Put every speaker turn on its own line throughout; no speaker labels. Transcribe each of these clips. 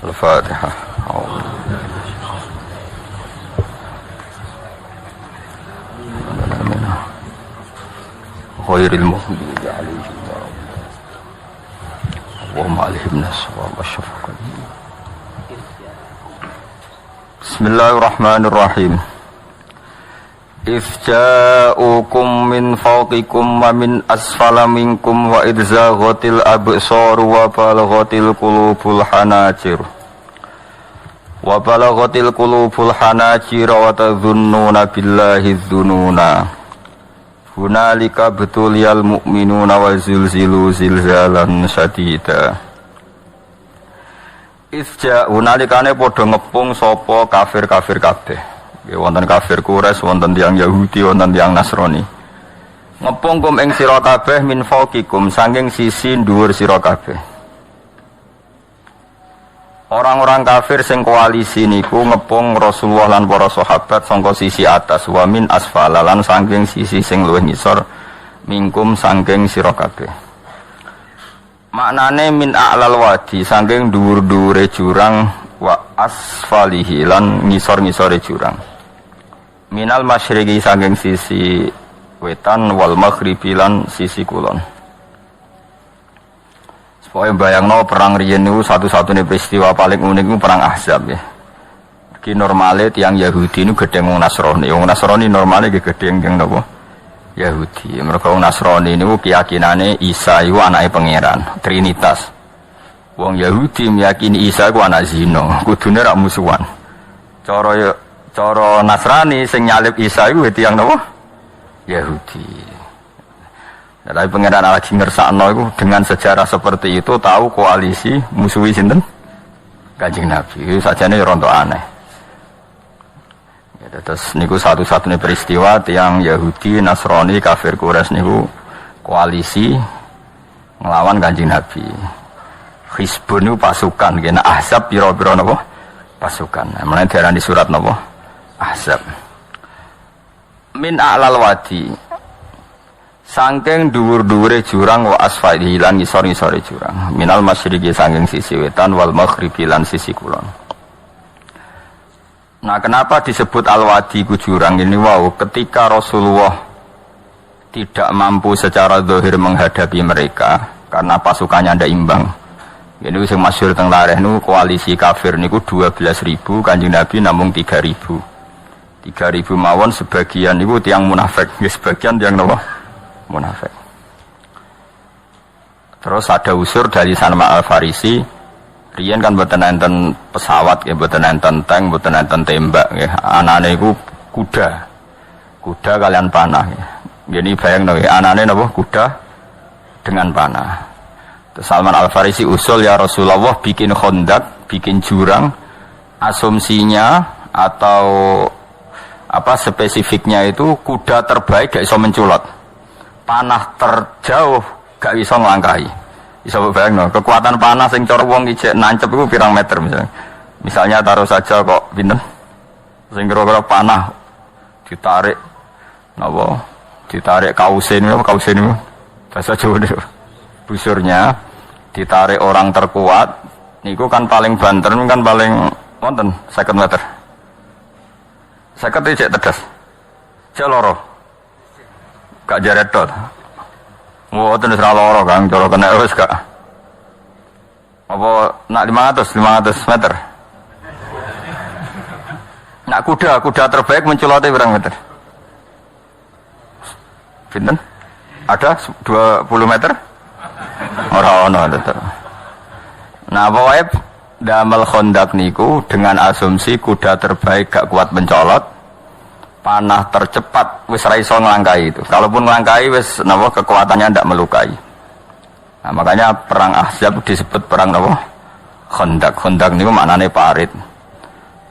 Al-Fatihah. Khairil muhmini alaihi wa ma'alihim naswa wa syafaqan. Bismillahirrahmanirrahim. Ifja'ukum min fawqikum wa min asfala minkum wa idzaghatil absar wa balaghatil qulubul hanajir wa tadhunnuna billahi dzununa hunalika betuliyal mu'minuna wa zilzilu zilzalan syadida. Ifja'u nalikane padha ngepung sapa kafir-kafir kabeh. Wonten kafir Quraisy, wonten tiyang Yahudi, wonten tiyang Nasrani. Ngepung kum ing sira kabeh min fawqikum saking sisi dhuwur sira kabeh. Orang-orang kafir sing koalisi niku ngepung Rasulullah lan para sahabat saka sisi atas, wa min asfala lan saking sisi sing luwih ngisor mingkum saking sira kabeh. Maknane min a'lal wadi saking dhuwur-dhuwure jurang wa asfalihi lan ngisor-ngisore jurang. Minal masyriqi saking sisi wetan wal maghribi lan sisi kulon. Supaya bayangno perang riyen niku satu-satunya peristiwa paling unik niku perang Ahzab ya. Iki normale tiyang Yahudi niku gedhe wong Nasrani. Wong Nasrani normale ge gedhe tiyang napa? Yahudi. Mergo wong Nasrani niku keyakinane Isa iku anake pangeran, Trinitas. Wong Yahudi meyakini Isa iku anak zina, kudune rak musuhan. Cara Nasrani sing nyalib Isa iku tiyang napa? Yahudi. Tapi pangeran lagi ngersakno iku dengan sejarah seperti itu tahu koalisi musuhi sinten? Kanjeng Nabi. Itu sajane rontok aneh. Ya, terus niku satu-satunya peristiwa tiyang Yahudi, Nasrani, kafir Quraisy niku koalisi nglawan Kanjeng Nabi. Hizbun niku pasukan, kena Ahzab pira-pira napa? Pasukan. Mulane diarani surat napa? Ahzab. Min a'lal wadi saking dhuwur-dhuwure jurang wa asfali lan ngisor-ngisore jurang. Minal masyriqi saking sisi wetan wal maghribi lan sisi kulon. Nah, kenapa disebut al-wadi ku jurang ini? Wow, ketika Rasulullah tidak mampu secara zahir menghadapi mereka karena pasukannya ndak imbang. Ini sing masyhur teng lareh niku koalisi kafir niku 12.000, Kanjeng Nabi namung 3.000. 3.000 mawon sebagian niku tiyang munafik, sebagian tiyang napa? Munafik. Terus ada usur dari Salman Al-Farisi, riyen kan mboten enten pesawat, ya mboten enten tank, mboten enten tembak, ya. Anane iku kuda. Kuda kalian panah, ya. Jadi bayangno ya, anane napa? Kuda dengan panah. Terus Salman Al-Farisi usul, ya Rasulullah bikin khondak, bikin jurang, asumsinya atau apa spesifiknya itu kuda terbaik gak iso menculot, panah terjauh gak iso nglangkahi. Iso bayangno, kekuatan panah sing cara wong ijek nancep iku pirang meter misalnya taruh saja kok pinten sing kira-kira panah ditarik napa, ditarik kausin niku bahasa Jawa niku busurnya ditarik orang terkuat niku kan paling banter kan paling wonten 50 meter. 50 cek tedas. Cek loro. Gak jaret dot. Mboten wis ra loro Kang, cara kena wis gak. Apa nak 500 meter. Nak kuda terbaik menculote berapa meter? Pinten? Ada 20 meter? Ora ono tetep. Nah, pokoke damel khondak niku dengan asumsi kuda terbaik gak kuat mencolot, panah tercepat wis ra iso nglangkai itu. Kalaupun nglangkai wis napa kekuatannya ndak melukai. Nah, makanya perang Ahzab disebut perang napa? Khandak. Khandak niku maknane parit.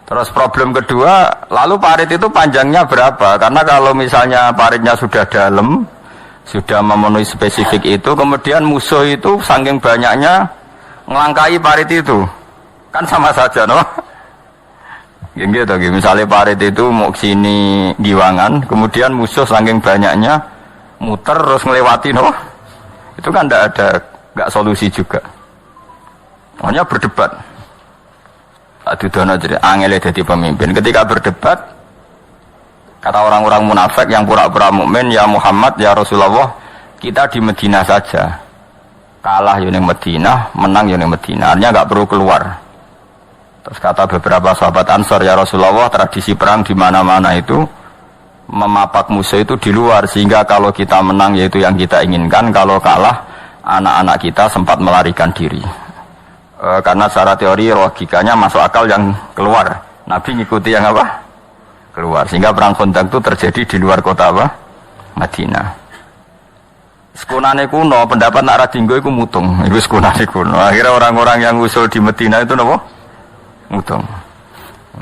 Terus problem kedua, lalu parit itu panjangnya berapa? Karena kalau misalnya paritnya sudah dalam, sudah memenuhi spesifik itu, kemudian musuh itu saking banyaknya ngelangkai parit itu, kan sama saja, no? Gitu, misalnya parit itu mau sini giwangan, kemudian musuh saking banyaknya muter terus ngelewati, no? Itu kan nggak solusi juga. Hanya berdebat. Dudono jadi angel jadi pemimpin. Ketika berdebat, kata orang-orang munafik yang pura-pura mukmin, ya Muhammad, ya Rasulullah, kita di Medina saja. Kalah yang Medina, menang yang Medina. Artinya nggak perlu keluar. Terus kata beberapa sahabat Ansor, ya Rasulullah, tradisi perang di mana-mana itu memapak musuh itu di luar, sehingga kalau kita menang yaitu yang kita inginkan, kalau kalah anak-anak kita sempat melarikan diri. Karena secara teori logikanya masuk akal yang keluar. Nabi ngikuti yang apa? Keluar. Sehingga perang Khandaq itu terjadi di luar kota apa? Madinah. Sekunane kuno, pendapat nak radinggo itu mutung. Itu sekunane kuno. Akhirnya orang-orang yang usul di Madinah itu apa? Mutung.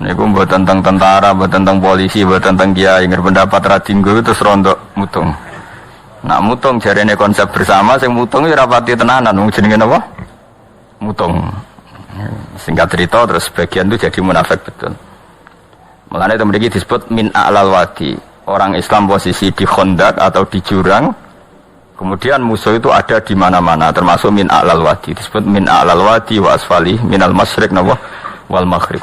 Ini aku buat tentang tentara, buat tentang polisi, buat tentang kiai. Pendapat radinggo itu serondok mutung. Nak mutung jarene konsep bersama, sing mutung itu rapati tenanan. Jenenge apa? Mutung. Singkat cerita terus sebagian itu jadi munafik betul. Mulanya itu memiliki disebut min a'lal wadi. Orang Islam posisi di Khandaq atau di jurang, kemudian musuh itu ada di mana-mana, termasuk min a'lal wadi. Disebut min a'lal wadi wa asfali minal masyriq wal maghrib.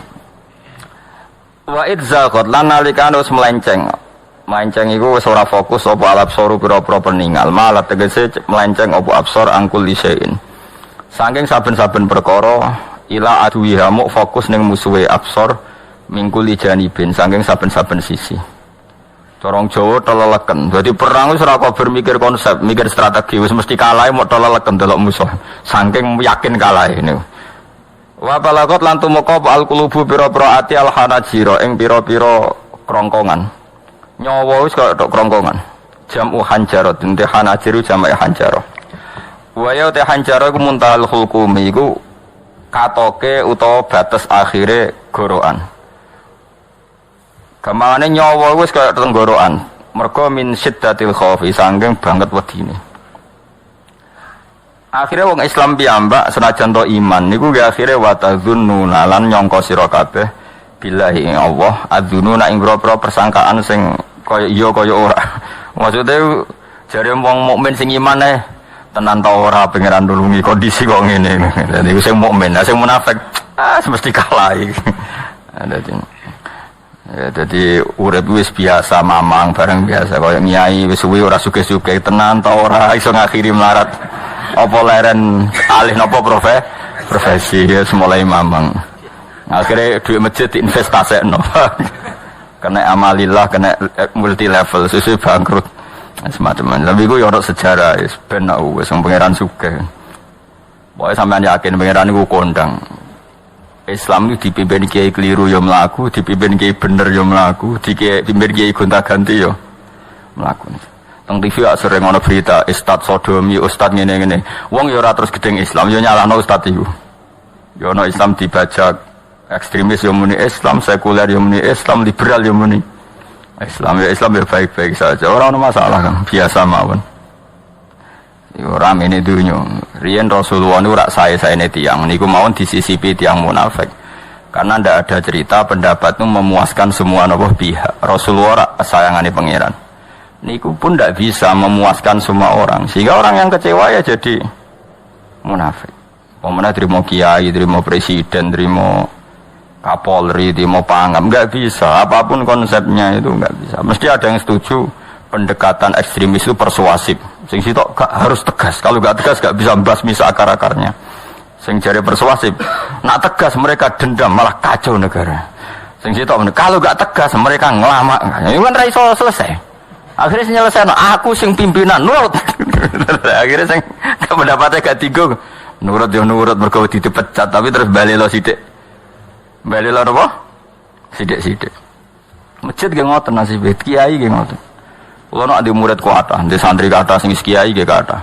Wa idzaqat lan nalikan wis melenceng. Melenceng iku wis ora fokus apa alap soru pira-pira peninggal, malah tegese melenceng apa absor angkul lisein. Saking saben-saben perkara ila aduwiha muk fokus ning musuhe absor mingkuli janibin saking saben-saben sisi. Corong Jawa teleleken. Dadi perang wis ora kok bermikir konsep, mikir strategi, wis mesti kalah mok teleleken delok musuh. Saking yakin kalah ini. Wa balagot lan tumeka al qulubu pira-pira ati al hanajira ing pira-pira krongkongan. Nyawa wis kaya tok krongkongan. Jamu hanjarot, ente hanajiru jamae hanjarah. Waya te hanjara iku muntahal hulkumi iku katoke utawa batas akhire gorokan. Gamane nyawa wis kaya tenggorokan, mergo min syiddatil khaufi saking banget wedine. Akhire wong Islam piyambak senajan to iman niku ge akhire watadzununa lan nyangka sira kabeh billahi Allah adzununa ing boro-boro persangkaan sing kaya iya kaya ora. Maksude jare wong mukmin sing iman tenan ta ora pengiran nulungi kondisi kok ngene. Dadi sing mukmin, sing munafik mesti kalah iki. Dadi urip wis biasa mamang bareng biasa kaya nyai wis suwi ora sugih-sugih tenan ta ora iso ngakhiri melarat. Apa leren alih napa profesi ya mulai mamang. Akhirnya duit masjid diinvestasekno. Kena amalillah, kena multi level sesuai bangkrut. Semacam tapi gue yorok sejarah ben aku wis pangeran sugih. Pokoke sampean yakin pangeran iku kondang. Islam itu dipimpin kiai keliru ya mlaku, dipimpin kiai bener ya mlaku, dipimpin kiai gonta-ganti ya mlaku. Teng TV sering ana berita ustaz sodomi, ustaz ngene-ngene. Wong ya ora terus gedeng Islam, ya nyalahno ustaz iku. Ya ana Islam dibajak, ekstremis ya muni Islam, sekuler ya muni Islam, liberal ya muni Islam ya baik-baik saja. Orang ada masalah kan, biasa mawon. Orang ini dunia. Rian Rasulullah itu rak saya tiang. Niku mawon disisipi tiang munafik. Karena tidak ada cerita pendapat itu memuaskan semua nopo pihak. Rasulullah rak sayangani pangeran. Niku pun tidak bisa memuaskan semua orang. Sehingga orang yang kecewa ya jadi munafik. Pemenang terima kiai, terima presiden, terima Kapolri, terima pangam, nggak bisa. Apapun konsepnya itu nggak bisa. Mesti ada yang setuju pendekatan ekstremis itu persuasif. Sing sitok harus tegas. Kalau nggak tegas nggak bisa basmi seakar-akarnya. Sing jari persuasif, nak tegas mereka dendam malah kacau negara. Sing sitok kalau nggak tegas mereka ngelama. Ini kan raiso selesai. Akhirnya selesai. Aku sing pimpinan nurut. Akhirnya sing pendapatnya gak tiga. Nurut ya nurut mergo dipecat tapi terus balik lo sidik. Balik lah apa? Sidik-sidik. Masjid ge ngoten nasib kiai ge ngoten. Kulo nak di murid kuata, di santri kata sing kiai ge kata.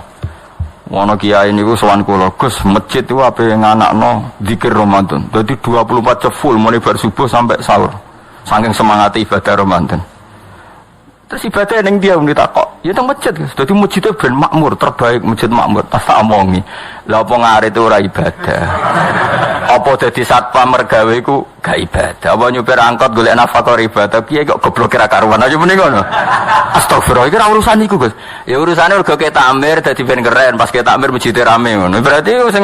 Wono kiai niku sowan kula, Gus, masjid itu ape nganakno zikir Ramadan. Dadi 24 jam full mulai bar subuh sampai sahur. Saking semangat ibadah Ramadan. Terus ibadah ning dia muni takok, ya teng masjid. Dadi masjidnya ben makmur, terbaik masjid makmur. Tak omongi. Lah apa ngarit itu ora ibadah. Apa dadi satpam mergawe iku gak ibadah. Apa nyupir angkot golek nafkah ibadah. Kiye kok goblok kira karuan aja muni ngono. Astagfirullah, iki ora urusan iku, Gus. Ya urusane mergo ketamir dadi ben keren, pas ketamir masjid rame ngono. Berarti sing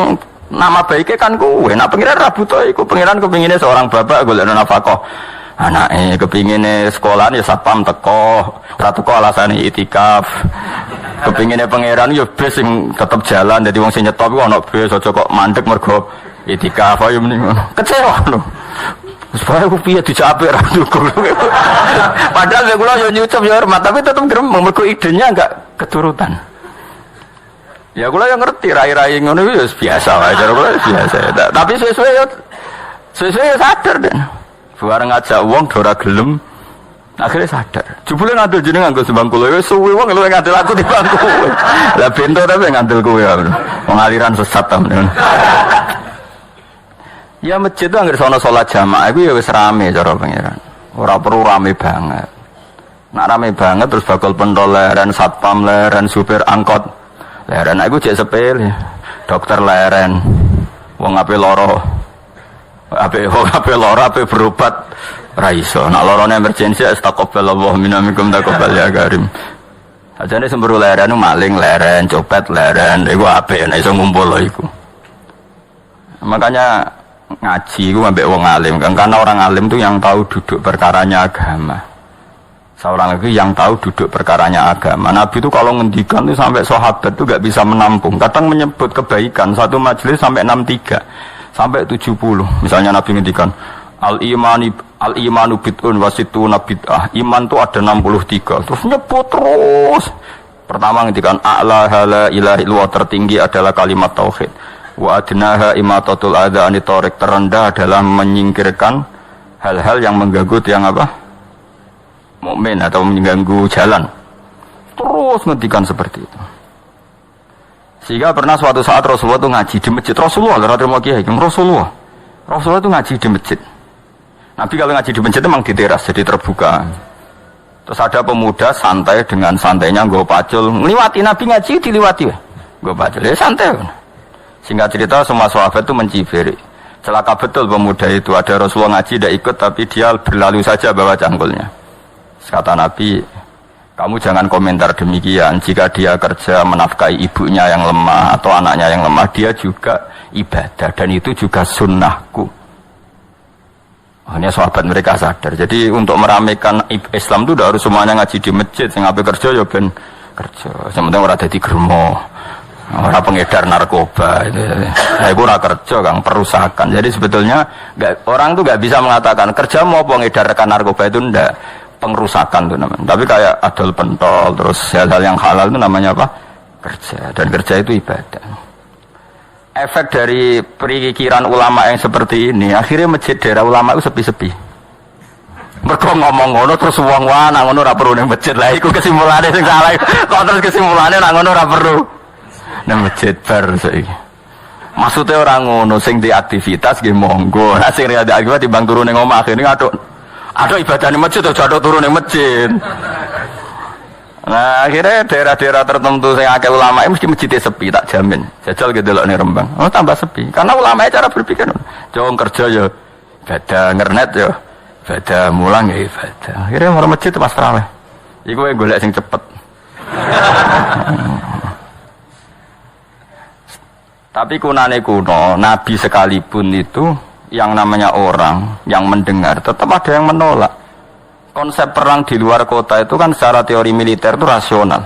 Nama baiknya kan kowe. Nak pengiran ra butuh iku. Pengiran kepingine seorang bapak golek nafkah. Anake kepingine sekolah ya satpam teko. Ora teko alasane itikaf. Kepingine pangeran ya bis sing tetep jalan. Dadi wong sing nyetop iku ana bis aja kok mandek mergo itikaf ayo mending ngono. Kecewa lho. Supaya aku piye dicape ra dukul. Padahal nek kula yo nyucup yo hormat tapi tetep gremeng mergo idenya enggak keturutan. Ya kula yang ngerti rai-rai ngono wis biasa wae cara kula biasa. Tapi sesuai sadar den. Bareng ngajak wong ora gelem akhirnya sadar. Jebule ngandel jeneng nganggo sembang kula wis suwi wong luwih ngandel aku timbang kowe. Lah bento tapi ngandel kowe ya. Wong aliran sesat ta men. Ya masjid itu anggere sono salat jamaah iku ya wis rame cara pangeran. Ora perlu rame banget. Nak rame banget terus bakal pentol leren satpam leren supir angkot leren aku cek sepele. Dokter leren. Wong ape loro. Ape loro ape berobat ra iso. Nak lorone emergensi astagfirullah minamikum taqabbal ya karim. Ajane semburu leren maling leren, copet leren, iku ape nek iso ngumpul lho iku. Makanya ngaji itu ambek wong alim kan, karena orang alim itu yang tahu duduk perkaranya agama. Seorang lagi yang tahu duduk perkaranya agama. Nabi itu kalau ngendikan itu sampai sahabat itu gak bisa menampung. Kadang menyebut kebaikan satu majelis sampai 63 sampai 70. Misalnya Nabi ngendikan al imanu bid'un wasituna bid'ah. Iman itu ada 63. Terus nyebut terus. Pertama ngendikan a'la la ilaha illallah, tertinggi adalah kalimat tauhid. Wa adnaha imatatul adza ani tariq, terendah adalah menyingkirkan hal-hal yang mengganggu yang apa? Mukmin atau mengganggu jalan. Terus ngendikan seperti itu. Sehingga pernah suatu saat Rasulullah itu ngaji di masjid. Rasulullah itu ngaji di masjid. Nabi kalau ngaji di masjid itu memang di teras, jadi terbuka. Terus ada pemuda santai dengan santainya nggo pacul, ngliwati Nabi ngaji diliwati. Nggo pacul ya santai. Singkat cerita semua sahabat itu mencibiri. Celaka betul pemuda itu. Ada Rasulullah ngaji tidak ikut tapi dia berlalu saja bawa cangkulnya. Kata Nabi, kamu jangan komentar demikian. Jika dia kerja menafkahi ibunya yang lemah atau anaknya yang lemah, dia juga ibadah dan itu juga sunnahku. Hanya sahabat mereka sadar. Jadi untuk meramaikan Islam itu tidak harus semuanya ngaji di masjid. Yang apa kerja ya ben kerja. Yang penting orang jadi germo. Orang pengedar narkoba itu ora kerja kang perusakan. Jadi sebetulnya orang tuh nggak bisa mengatakan kerja mau pengedarkan narkoba itu ndak, pengrusakan tuh namanya. Tapi kayak adol pentol terus hal-hal yang halal itu namanya apa? Kerja. Dan kerja itu ibadah. Efek dari perikiran ulama yang seperti ini akhirnya masjid daerah ulama itu sepi-sepi. Mereka ngomong ngono terus wong wana ngono ora perlu ning masjid lah. Iku kesimpulannya sing salah. Kok terus kesimpulannya nak ngono ora perlu nang masjid bar saiki. Maksudnya orang ngono sing di aktivitas nggih monggo. Nek sing ada aktivitas timbang turu ning omah kene aduk ibadah ning masjid atau jatuh turu ning masjid. Nah, akhirnya daerah-daerah tertentu yang akeh ulama mesti masjidnya sepi, tak jamin. Jajal gitu loh nih Rembang. Oh, tambah sepi. Karena ulama cara berpikir, jauh kerja ya ibadah, ngernet ya ibadah, mulang ya ibadah. Akhirnya orang masjid pas terawih. Iku yang golek sing cepet. Tapi kunane kuno, Nabi sekalipun itu yang namanya orang yang mendengar tetap ada yang menolak. Konsep perang di luar kota itu kan secara teori militer itu rasional.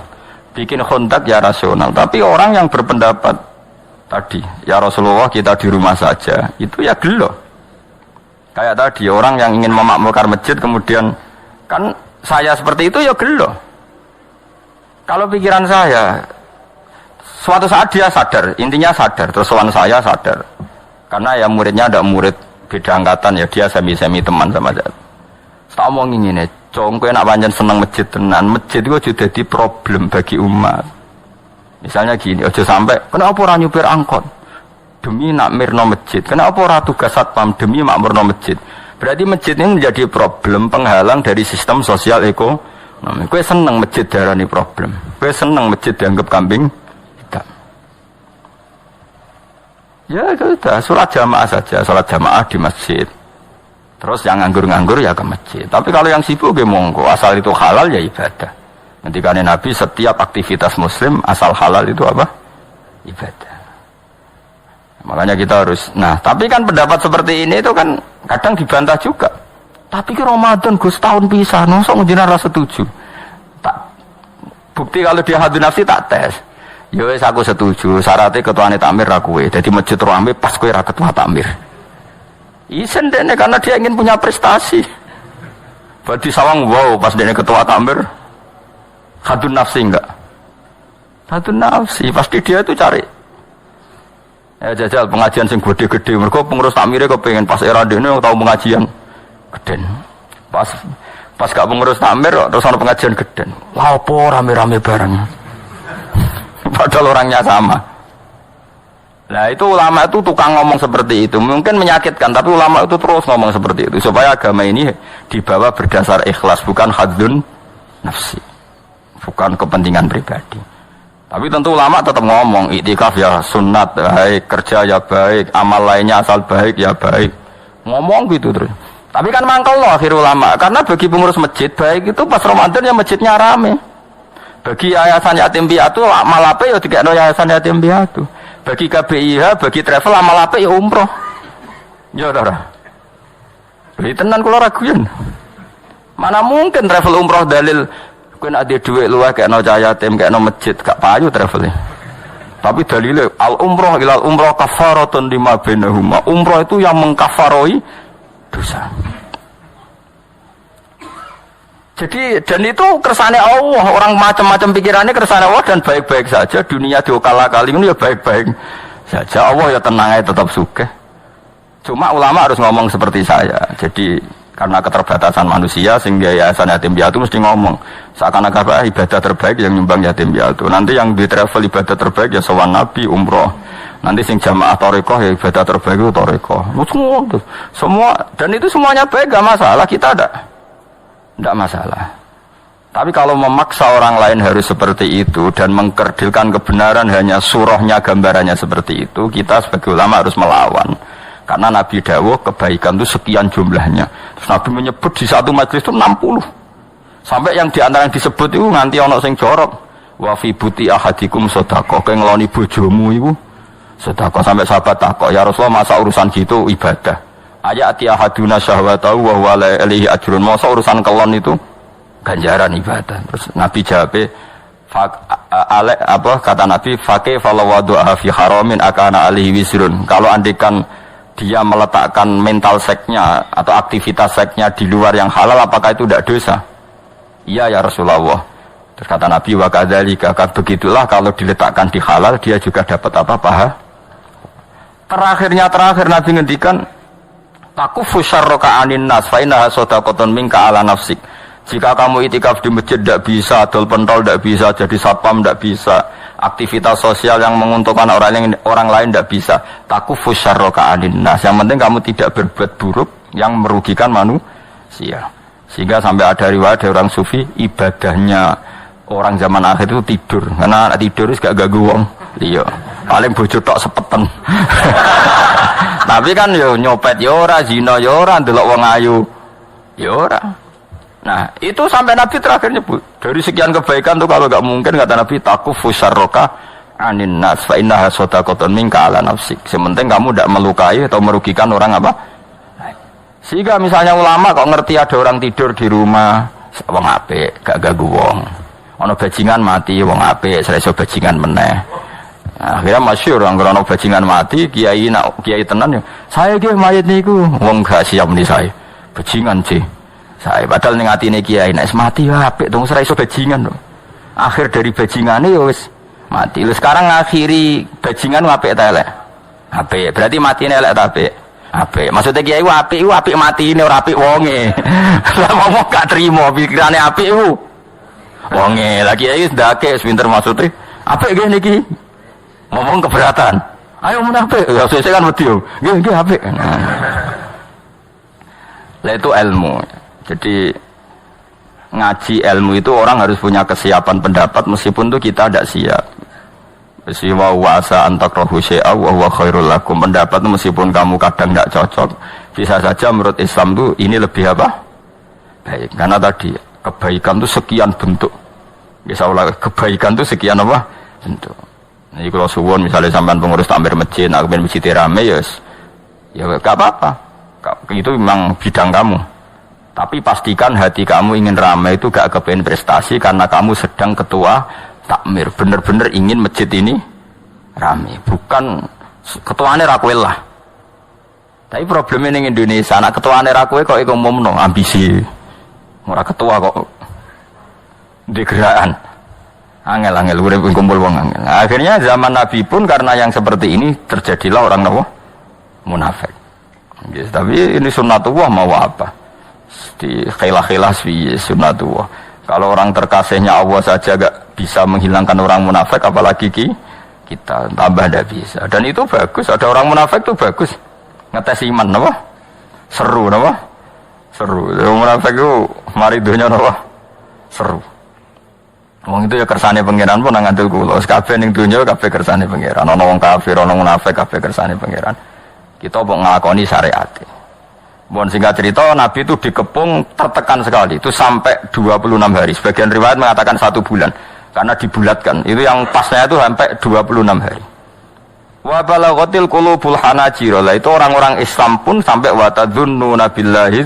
Bikin kontak ya rasional. Tapi orang yang berpendapat tadi, ya Rasulullah kita di rumah saja, itu ya gelo. Kayak tadi orang yang ingin memakmurkan masjid kemudian kan saya seperti itu ya gelo. Kalau pikiran saya suatu saat dia sadar, intinya sadar, terus soal saya sadar. Karena ya muridnya ada murid beda angkatan ya, dia semi-semi teman sama saya. Tak omong ngene, cong kowe nak pancen seneng masjid tenan, masjid itu aja dadi problem bagi umat. Misalnya gini, aja sampai kenapa ora nyupir angkot demi nak mirno masjid, kenapa ora tugas satpam demi makmurno masjid. Berarti masjid ini menjadi problem penghalang dari sistem sosial ekonomi. Kowe seneng masjid darani problem. Kowe seneng masjid dianggap kambing hitam. Ya sudah, sholat jamaah saja, sholat jamaah di masjid. Terus yang nganggur-nganggur ya ke masjid. Tapi kalau yang sibuk ya monggo, asal itu halal ya ibadah. Ketika Nabi setiap aktivitas muslim asal halal itu apa? Ibadah. Makanya kita harus. Nah, tapi kan pendapat seperti ini itu kan kadang dibantah juga. Tapi ke Ramadan Gus tahun pisah, nosok ngejinan rasa setuju. Tak bukti kalau dia hadun nafsi tak tes. Ya wis aku setuju. Syaratnya ketuane takmir ra kowe. Dadi masjid rame pas kowe ra ketua takmir. Isen dene karena dia ingin punya prestasi. Berarti sawang wow pas dene ketua takmir hadun nafsi enggak? Hadun nafsi pasti dia itu cari. Ya jajal pengajian sing gede-gede mergo pengurus takmire kepengin pas era dene tau pengajian geden. Pas gak pengurus takmir terus ana pengajian geden. Wah opo rame-rame bareng. Padahal orangnya sama. Nah itu ulama itu tukang ngomong seperti itu. Mungkin menyakitkan tapi ulama itu terus ngomong seperti itu supaya agama ini dibawa berdasar ikhlas bukan hadzun nafsi. Bukan kepentingan pribadi. Tapi tentu ulama tetap ngomong iktikaf ya sunat baik, kerja ya baik, amal lainnya asal baik ya baik. Ngomong gitu terus. Tapi kan mangkel loh akhir ulama karena bagi pengurus masjid baik itu pas Ramadan ya masjidnya rame. Bagi yayasan yatim piatu amal apa ya dikekno yayasan yatim piatu. Bagi KBIH, bagi travel amal apa ya umroh. Ya ora. Beli tenan kula raguyan. Mana mungkin travel umroh dalil kowe nek ade dhuwit luwih kekno cah yatim kekno masjid gak payu travelnya. Tapi dalile al umroh ilal umroh kafaratun lima bainahuma. Umroh itu yang mengkafaroi dosa. Jadi dan itu kersane Allah, orang macam-macam pikirannya kersane Allah dan baik-baik saja. Dunia diokal-akali ini ya baik-baik saja. Allah ya tenang aja tetap sugih. Cuma ulama harus ngomong seperti saya. Jadi karena keterbatasan manusia sehingga yayasan yatim piatu mesti ngomong seakan-akan ibadah terbaik yang nyumbang yatim piatu. Nanti yang di travel ibadah terbaik ya sowan nabi umroh. Nanti sing jamaah thariqah ya ibadah terbaik itu thariqah. Semua dan itu semuanya baik gak masalah, kita tidak masalah. Tapi kalau memaksa orang lain harus seperti itu dan mengkerdilkan kebenaran hanya surahnya gambarannya seperti itu, kita sebagai ulama harus melawan. Karena Nabi dawuh kebaikan itu sekian jumlahnya. Terus Nabi menyebut di satu majelis itu 60. Sampai yang di antara yang disebut itu nganti ana sing jorok. Wa fi buti ahadikum sedekah. Kowe ngeloni bojomu iku sedekah. Sampai sahabat takok, "Ya Rasulullah, masa urusan gitu ibadah?" Ayati ahaduna syahwatahu wa huwa la ilaihi ajrun. Masa urusan kelon itu ganjaran ibadah. Terus Nabi jawab, kata Nabi, "Faqih falawadu'a fi haramin akana alaihi wisrun." Kalau andikan dia meletakkan mental seksnya atau aktivitas seksnya di luar yang halal, apakah itu tidak dosa? Iya ya Rasulullah. Terus kata Nabi, wa kadzalika, begitulah kalau diletakkan di halal dia juga dapat apa paha. Terakhir Nabi ngendikan, takufu syarraka anin nas fa innaha shadaqatun minka ala nafsik. Jika kamu itikaf di masjid tidak bisa, adol pentol tidak bisa, jadi satpam tidak bisa, aktivitas sosial yang menguntungkan orang lain tidak bisa. Takufu syarraka anin nas. Yang penting kamu tidak berbuat buruk yang merugikan manusia. Sehingga sampai ada riwayat dari orang sufi, ibadahnya orang zaman akhir itu tidur. Karena tidur itu gak ganggu wong. Iya. Paling bojo tok sepeten. Tapi kan yo nyopet yo ora, zina yo ora, ndelok wong ayu yo ora. Nah, itu sampai Nabi terakhir nyebut. Dari sekian kebaikan tuh kalau gak mungkin kata Nabi takufu syarraka anin nas fa innaha shadaqatun minka ala nafsik. Sementing kamu tidak melukai atau merugikan orang apa? Sehingga misalnya ulama kok ngerti ada orang tidur di rumah, wong apik, gak ganggu wong. Ana bajingan mati, wong apik, iso bajingan meneh. Nah, akhirnya masyhur anggere ana bajingan mati, kiai tenan ya. Saya ki mayit niku, wong gak siap ni saya. Bajingan sih. Saya padahal ning atine kiai nek mati ya apik dong, ora iso bajingan dong. Akhir dari bajingane ya wis mati. Lha sekarang ngakhiri bajingan apik ta elek? Apik. Berarti matine elek ta apik? Apik. Maksudnya kiai ku apik matine ora apik wonge. Lah ngomong gak trimo pikirane apik ku. Wonge. Lah kiai wis ndake pinter maksude. Apik nggih niki. Ngomong keberatan. Ayo mun apik. Ya sesuk kan wedi yo. Nggih apik. Lah itu ilmu. Jadi ngaji ilmu itu orang harus punya kesiapan pendapat meskipun itu kita tidak siap. Siwa wasa antakrahu syai'a wa huwa khairul lakum. Pendapat meskipun kamu kadang tidak cocok, bisa saja menurut Islam itu ini lebih apa? Baik. Karena tadi kebaikan itu sekian bentuk. Bisa ulang, kebaikan itu sekian apa? Bentuk. Ini kalau suwon misalnya sampean pengurus takmir masjid, aku pengen masjid rame ya gak apa-apa. Itu memang bidang kamu. Tapi pastikan hati kamu ingin ramai itu gak kepengen prestasi karena kamu sedang ketua takmir. Bener-bener ingin masjid ini ramai. Bukan ketuanya rakwel lah. Tapi problemnya ini Indonesia. Anak ketuanya rakwel kok ngomong ambisi. Ora ketua kok digeraan. Angel urip kumpul wong angel. Akhirnya zaman Nabi pun karena yang seperti ini terjadilah orang apa? Munafik. Yes, tapi ini sunnatullah mau apa? Di khilah-khilah sunnatullah. Kalau orang terkasihnya Allah saja gak bisa menghilangkan orang munafik, apalagi kita tambah tidak bisa. Dan itu bagus. Ada orang munafik itu bagus. Ngetes iman, apa? Seru, apa? Seru. Orang munafik itu mari dunya apa? Seru. Wong itu ya kersane pangeran pun nang ngandel kula. Kabeh ning dunya kabeh kersane pangeran. Ana wong kafir, ana munafik kabeh kersane pangeran. Kita mau nglakoni syariat. Mohon singkat cerita, Nabi itu dikepung tertekan sekali. Itu sampai 26 hari. Sebagian riwayat mengatakan 1 bulan. Karena dibulatkan. Itu yang pasnya itu sampai 26 hari. Wa balaghatil qulubul hanajir. Itu orang-orang Islam pun sampai wa tadzunnuna billahi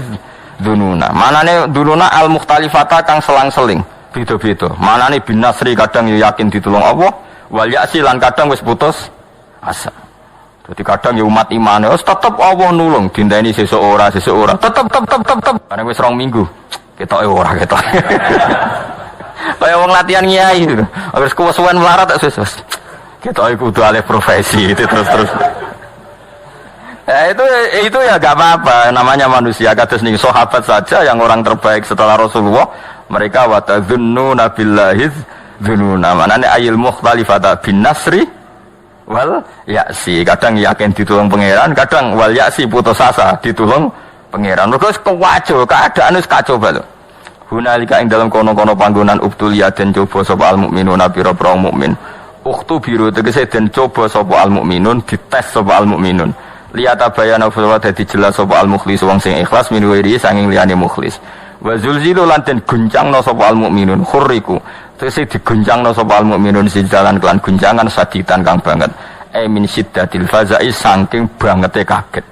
dzununa. Manane dzununa al-mukhtalifata kang selang-seling. Beda-beda. Manane bin nasri kadang yakin ditulung Allah, wal ya'si lan kadang wis putus asa. Jadi kadang ya umat iman, tetap Allah nulung, dinteni sesuk ora, tetap. Karena wis 2 minggu, ketoke ora ketok. Kayak wong latihan kiai gitu. Harus kuwesuwen melarat tak wis. Ketoke kudu alih profesi itu terus. Itu ya gak apa-apa, namanya manusia. Kados ning sahabat saja yang orang terbaik setelah Rasulullah, mereka wa tazunnuna billahi dzununa. Manane ayil mukhtalifata bin nasri wal ya'si. Kadang yakin ditulung pangeran, kadang wal ya'si putus asa ditulung pangeran. Mergo kewajo, keadaan wis kacau bae. Hunalika ing dalam kono-kono panggonan ubtuliya den coba sapa al mukminuna pira-pira mukmin. Ukhtu biru tegese den coba sapa al mukminun, dites sapa al mukminun. Liyata bayana fa dadi jelas sapa al mukhlis wong sing ikhlas min wiri sanging liyane mukhlis. Wa zulzilu lan den guncangna sapa al mukminun khurriku. Tegese diguncangna sapa al mukminun sijalan kelan guncangan saditan kang banget. Min syiddatil fazai saking bangete kaget.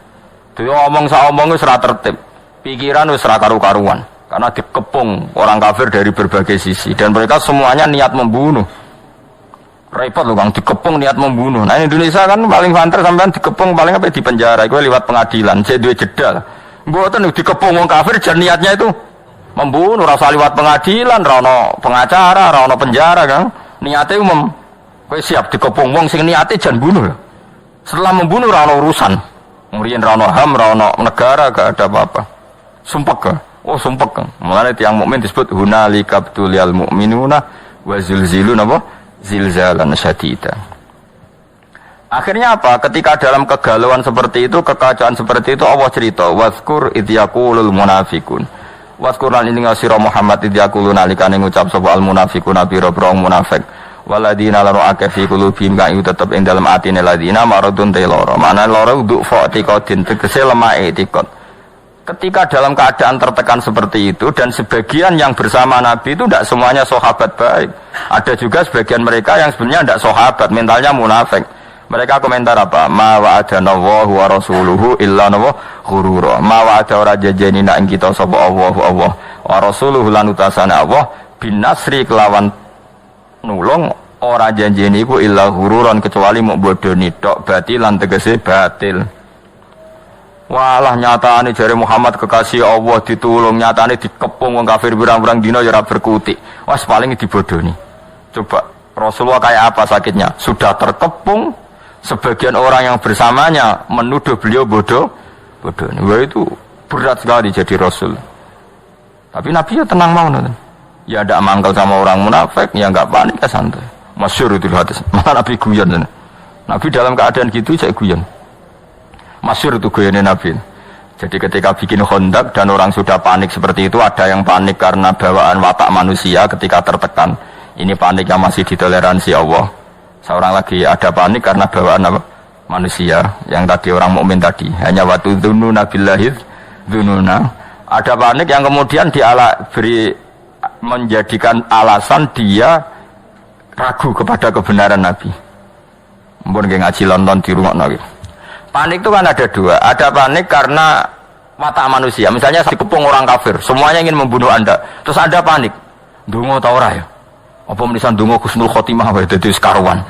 Dhewe omong sak omong wis ora tertib. Pikiran wis ora karu-karuan. Karena dikepung orang kafir dari berbagai sisi dan mereka semuanya niat membunuh. Repot loh Kang, dikepung niat membunuh. Nah Indonesia kan paling banter sampean dikepung paling apa di penjara. Gue lewat pengadilan, saya duwe jeda. Mboten dikepung wong kafir jan niatnya itu membunuh, rasa lewat pengadilan, rono pengacara, rono penjara Kang. Niate umum. Kowe siap dikepung wong sing niate jan bunuh. Setelah membunuh rono urusan. Muriyen rono HAM, rono negara gak ada apa-apa. Sumpek Kang. Oh sumpek Kang. Mulane tiyang mukmin disebut hunalika btuliyal mu'minuna wa zilziluna apa? Zilzalan syadida. Akhirnya apa? Ketika dalam kegalauan seperti itu, kekacauan seperti itu, Allah cerita, wazkur idh yaqulul munafiqun. Wazkur lan ing sira Muhammad idh yaqulun nalikane ngucap sapa al munafiqun pira-pira munafik. Waladina laru akeh fi qulubihim kang tetep ing dalem atine ladina maradun teloro. Mana loro uduk fa'tiqadin tegese lemah etikot. Ketika dalam keadaan tertekan seperti itu dan sebagian yang bersama Nabi itu tidak semuanya sahabat baik. Ada juga sebagian mereka yang sebenarnya tidak sahabat, mentalnya munafik. Mereka komentar apa? Ma wa'adana Allahu wa rasuluhu illa ghurura. Ma wa'ada ora jajeni nak kita sapa Allah wa rasuluhu lan utasane Allah bin nasri kelawan nulung ora janjeni iku illa ghururan kecuali mau bodoni tok batilan tegese batil. Walah nyatane jare Muhammad kekasih Allah ditulung, nyatane dikepung wong kafir berang-berang dina ya ora berkutik. Wes paling dibodoni. Coba Rasulullah kayak apa sakitnya? Sudah terkepung, sebagian orang yang bersamanya menuduh beliau bodoh. Wah itu berat sekali jadi Rasul. Tapi Nabi ya tenang mau nonton. Ya tidak mangkal sama orang munafik, ya enggak panik, ya santai. Masyhur itu hadis. Malah Nabi guyon. Nabi dalam keadaan gitu saya guyon. Masyhur itu guyane Nabi. Jadi ketika bikin Khandaq dan orang sudah panik seperti itu, ada yang panik karena bawaan watak manusia ketika tertekan. Ini panik yang masih ditoleransi Allah. Seorang lagi ada panik karena bawaan apa? Manusia yang tadi orang mukmin tadi. Hanya watu dzununa billahi dzununa. Ada panik yang kemudian beri menjadikan alasan dia ragu kepada kebenaran Nabi. Mumpun nggih ngaji London dirungokno iki. Panik itu kan ada dua. Ada panik karena watak manusia. Misalnya dikepung orang kafir, semuanya ingin membunuh Anda. Terus Anda panik. Ndonga ta ora ya? Apa menisan ndonga husnul khotimah wae dadi sekaruan.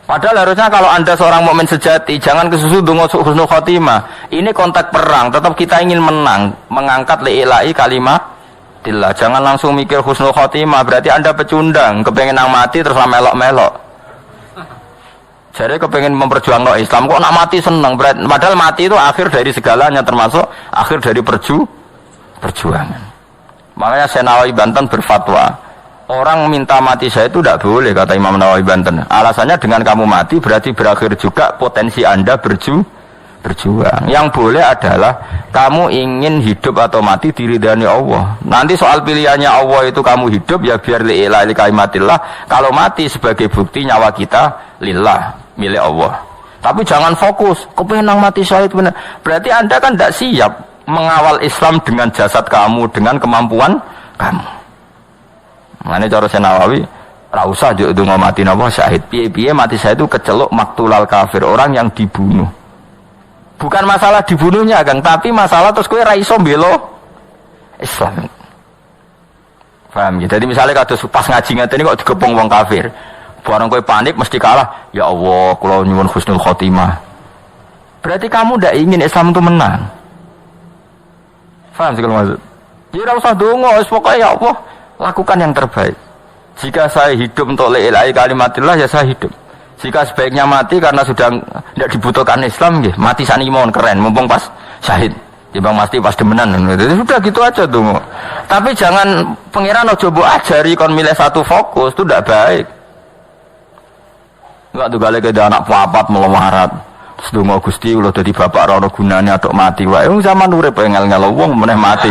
Padahal harusnya kalau Anda seorang mukmin sejati, jangan kesusu ndonga husnul khotimah. Ini konteks perang, tetap kita ingin menang, mengangkat li'ilai kalimatillah. Jangan langsung mikir husnul khotimah, berarti Anda pecundang, kepengen nang mati terus melok-melok. Jadi kepengen memperjuangkan Islam, kok nak mati seneng, padahal mati itu akhir dari segalanya, termasuk akhir dari perjuangan. Makanya Syekh Nawawi Banten berfatwa, orang minta mati saya itu tidak boleh, kata Imam Nawawi Banten. Alasannya dengan kamu mati berarti berakhir juga potensi Anda berjuang. Yang boleh adalah kamu ingin hidup atau mati diridhani Allah. Nanti soal pilihannya Allah itu kamu hidup ya biar li'ilai kalimatillah. Kalau mati sebagai bukti nyawa kita lillah, milik Allah. Tapi jangan fokus kepengen mati syahid benar. Berarti Anda kan tidak siap mengawal Islam dengan jasad kamu, dengan kemampuan kamu. Nah, ini cara Syekh Nawawi, ra usah ndonga mati napa syahid. Piye-piye mati syahid itu keceluk maktulal kafir, orang yang dibunuh. Bukan masalah dibunuhnya, Kang, tapi masalah terus kowe ra iso mbela Islam. Paham ya? Jadi misalnya kados pas ngaji ngene kok digepung wong kafir. Barang kowe panik mesti kalah. Ya Allah, kula nyuwun husnul khotimah. Berarti kamu ndak ingin Islam itu menang. Paham sih kalau maksud? Ya ora usah donga, wis pokoke ya Allah, lakukan yang terbaik. Jika saya hidup untuk li'ilai kalimatillah ya saya hidup. Jika sebaiknya mati karena sudah tidak dibutuhkan Islam, ya, mati saniki mawon keren, mumpung pas syahid. Timbang mati pas demenan. Sudah gitu aja tuh. Tapi jangan pangeran ojo mbok ajari kon milih satu fokus, itu tidak baik. Enggak tuh gale ke anak papat melawarat. Terus donga Gusti kula dadi bapak ora ono gunane atok mati wae. Wong zaman urip ngel-ngel wong meneh mati.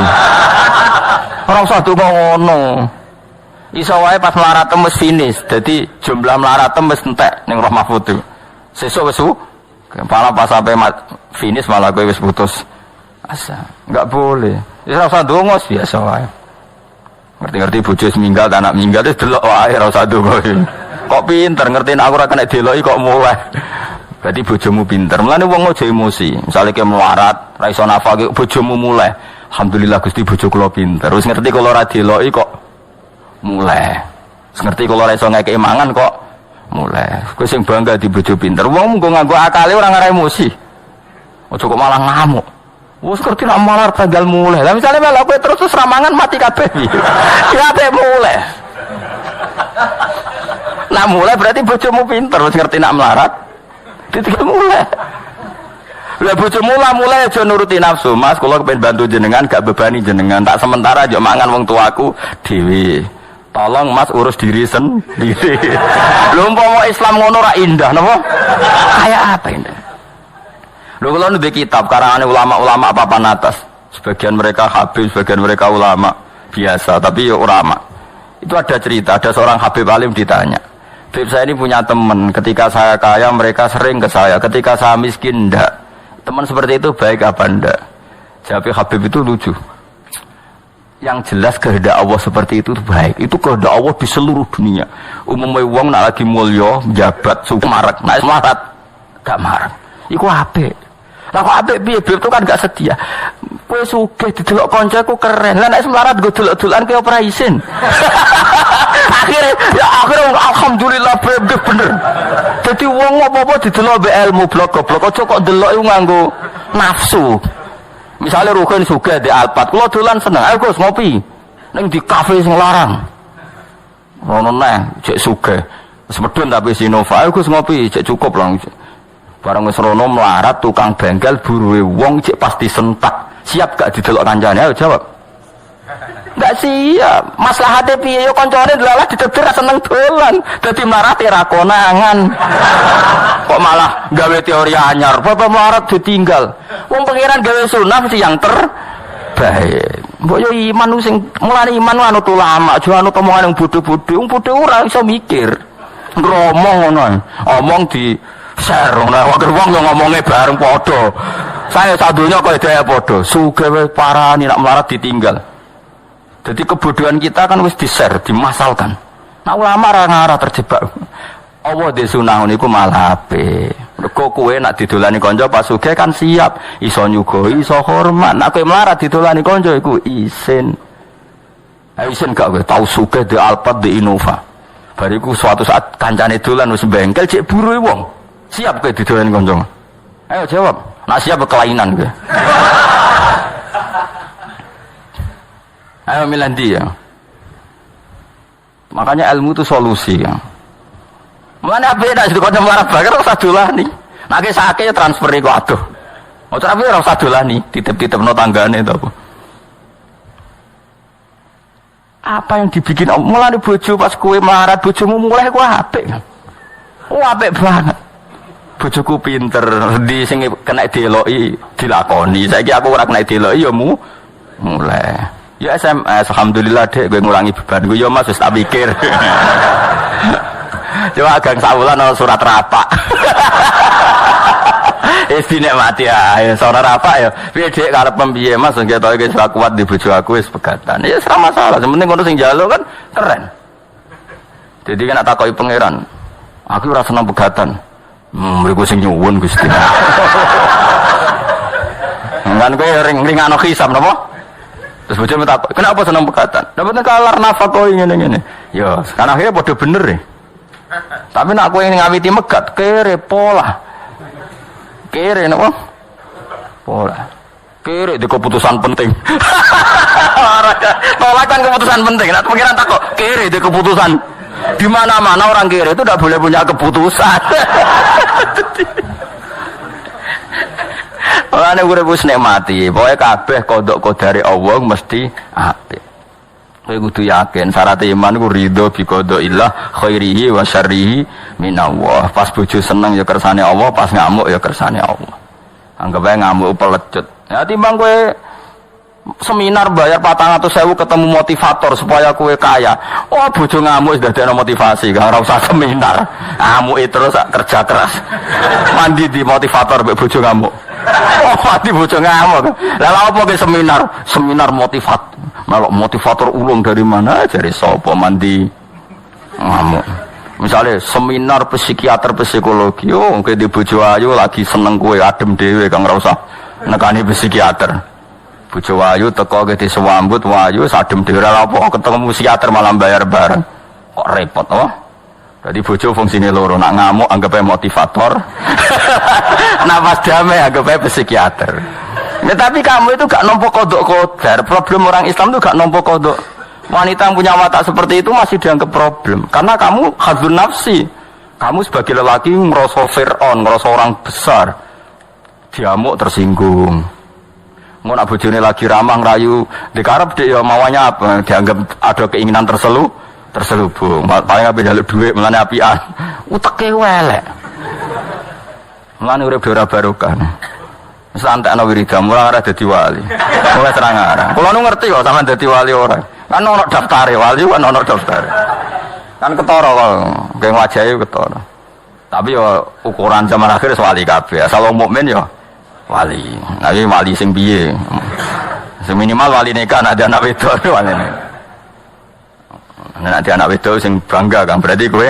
Ora usah donga ngono. Iso wae pas melarat wis finish. Dadi jumlah melarat wis entek ning Roh Mahfud itu. Sesuk wis kepala pas sampai finish malah kowe wis putus asa. Enggak boleh. Ya ora usah donga biasa wae. Ngerti-ngerti bojo minggat, anak minggat wis delok wae ora usah donga. Kok pinter ngertiin aku ora kena deloki kok mulai. Berarti bojomu pinter. Mulane wong aja emosi. Misale ke melarat, ra iso nafas bojomu mulai. Alhamdulillah Gusti bojo kula pinter. Wis ngerti kula ora deloki kok mulai. Wis ngerti kula ora iso ngekeki mangan kok mulai. Kowe sing bangga di bojo pinter. Wong mung nganggo akale ora ngare emosi. Aja kok malah ngamuk. Wis ngerti nak malar tanggal mulai. Lah misale melok kowe terus ramangan mati kabeh. Ya ape mulai. Nak mulai berarti bojomu pinter, wis ngerti nak melarat. Ditinggal mulai. Lah bojomu mulai aja nuruti nafsu. Mas, kula kepengin bantu jenengan, gak bebani jenengan. Tak sementara aja mangan wong tuaku dhewe. Tolong Mas urus diri sendiri. Lho umpama Islam ngono ra indah napa? Kayak apa indah? Lho kula ndek kitab karangane ulama-ulama papan atas. Sebagian mereka habib, sebagian mereka ulama biasa, tapi ya ulama. Itu ada cerita, ada seorang habib alim ditanya. Habib saya ini punya teman, ketika saya kaya mereka sering ke saya, ketika saya miskin enggak. Teman seperti itu baik apa enggak? Jawab Habib itu lucu. Yang jelas kehendak Allah seperti itu baik. Itu kehendak Allah di seluruh dunia. Umumnya wong nak lagi mulya, jabat, suku marak, nak semarat gak marak. Iku apik. Lah kok apik piye? Habib itu kan gak setia. Kowe sugih didelok kancaku keren. Lah nek semarat go delok-delokan kowe ora isin. akhirnya alhamdulillah bener. Jadi wong apa-apa didelok mbek ilmu blok-blok aja kok delok iku nganggo nafsu. Misale Rukin sugih di Alphard, kula dolan seneng. Ayo Gus ngopi ning di kafe sing larang. Rono neh cek sugih. Wis medun tapi Sinova. Ayo Gus ngopi cek cukup lah. Bareng wis rono melarat tukang bengkel buruhe wong cek pasti sentak. Siap gak didelok kancane? Ayo jawab. Enggak siap. Maslahate piye yo kancane delalah ditetir seneng dolan. Dadi mlarat ra konangan. Kok malah gawe teori anyar. Bapak melarat ditinggal. Wong pangeran gawe sunah mesti yang terbaik. Mbok yo iman sing mulane iman anut ulama, aja anut omongan yang bodho-bodho. Wong bodho ora iso mikir. Ngromong ngono. Omong di share ngono. Wong yo ngomongnya bareng padha. Saya sadunya kok daya padha. Sugih wis parani nak melarat ditinggal. Jadi kebodohan kita kan wis di-share, dimasalkan. Nah ulama ora ngarah terjebak. Allah di sunah niku malah apik. Mergo kowe nak didolani kanca pas sugih kan siap, iso nyugoi, iso hormat. Nak kowe melarat didolani kanca iku isin. Isin gak kowe tau sugih di Alphard di Innova. Bariku suatu saat kancane dolan wis bengkel cek buru wong. Siap kowe didolani kanca. Ayo jawab. Nak siap kelainan kowe. Ayo milih ndi ya. Makanya ilmu itu solusi ya. Mana beda sih kalau marah bakar rasa dolani. Nake sakit transfer iku aduh. Mau tapi rasa dolani, titip-titip no tanggane to. Apa yang dibikin mulai bojo pas kowe marah bojomu mulai ku apik. Oh apik banget. Bojoku pinter, di sing kena deloki dilakoni. Saiki aku ora kena deloki ya mulai. Ya SMS, alhamdulillah dek gue ngurangi beban gue, ya mas wis tak pikir. Cuma agak saulan surat rapak. Istine mati ya, surat rapak ya. Piye dek karep piye mas nggih to iki wis kuat di bojo aku wis pegatan. Ya ora masalah, sing penting kono sing jalo kan keren. Jadi kan tak takoki pangeran. Aku ora seneng pegatan. Mriku sing nyuwun Gusti. Kan kowe ring-ringano hisab napa? Terus bojo minta, kenapa seneng pegatan? Dapat kalar nafkah ngene-ngene. Ya, sekarang akhirnya padha bener ya. Tapi nak kowe ngawiti megat kere pola. Kere napa? Pola. Kere di keputusan penting. Pola kan keputusan penting. Nak pikiran takok, kere di keputusan. Di mana-mana orang kere itu tidak boleh punya keputusan. Ane urip wis nikmati, pokoke kabeh kodok kodare Allah mesti apik. Kowe kudu yakin syarat iman ku ridho bi qadaillah khairihi wa syarrihi minallah. Pas bojo seneng ya kersane Allah, pas ngamuk ya kersane Allah. Anggap ae ngamuk pelecut. Ya timbang kowe seminar bayar 400.000 ketemu motivator supaya kowe kaya. Oh bojo ngamuk sudah ada motivasi, gak ora usah seminar. Ngamuki terus kerja keras. Mandi di motivator mbek bojo ngamuk. Oh, mati bocah ngamuk. Lah apa ke seminar? Seminar motivator ulung dari mana? Dari sapa mandi ngamuk. Misalnya seminar psikiater psikologi. Oh, ke di bojo ayu lagi seneng kowe adem dhewe kang ora usah nekani psikiater. Bojo ayu teko ke disewambut wayu adem dhewe ora apa ketemu psikiater malah bayar bareng. Kok repot oh? Jadi bojo fungsine loro, nak ngamuk anggap ae motivator. Nafas damai anggap ae psikiater. Ya, tapi kamu itu gak nampa kodok kodar. Problem orang Islam itu gak nampa kodok. Wanita yang punya watak seperti itu masih dianggap problem. Karena kamu hadzun nafsi. Kamu sebagai lelaki ngerasa Fir'aun, ngerasa orang besar. Diamuk tersinggung. Mau nak bojone lagi ramah ngerayu, dikarep dia mauannya apa? Dianggap ada keinginan terselubung. Paling apa jaluk duit melane apian. Uteke welek. Melane urip ora barokah. Santakno wiridamu ora arep dadi wali. Mulai terang-arang. Kulo nu ngerti kok sampean dadi wali ora. Kan ono daftare wali kan ono daftare. Kan ketara kok nggih wajahe ketara. Tapi yo ukuran zaman akhir wali kabeh. Asal wong mukmin yo wali. Nah iki wali sing piye? Seminimal wali nikah nek anak wedok wali. Nek anak wedok sing bangga kan berarti kowe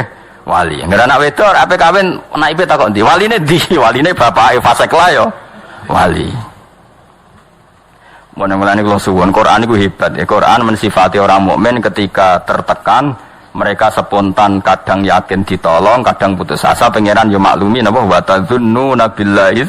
wali. Nek anak wedok ape kawin naipe takok ndi? Waline ndi? Waline bapake fasik lah yo. Wali. Mulane kula suwun Quran iku hebat ya. Quran mensifati orang mukmin ketika tertekan mereka spontan, kadang yakin ditolong, kadang putus asa. Pangeran yo maklumi napa wa tadzunnuna billahi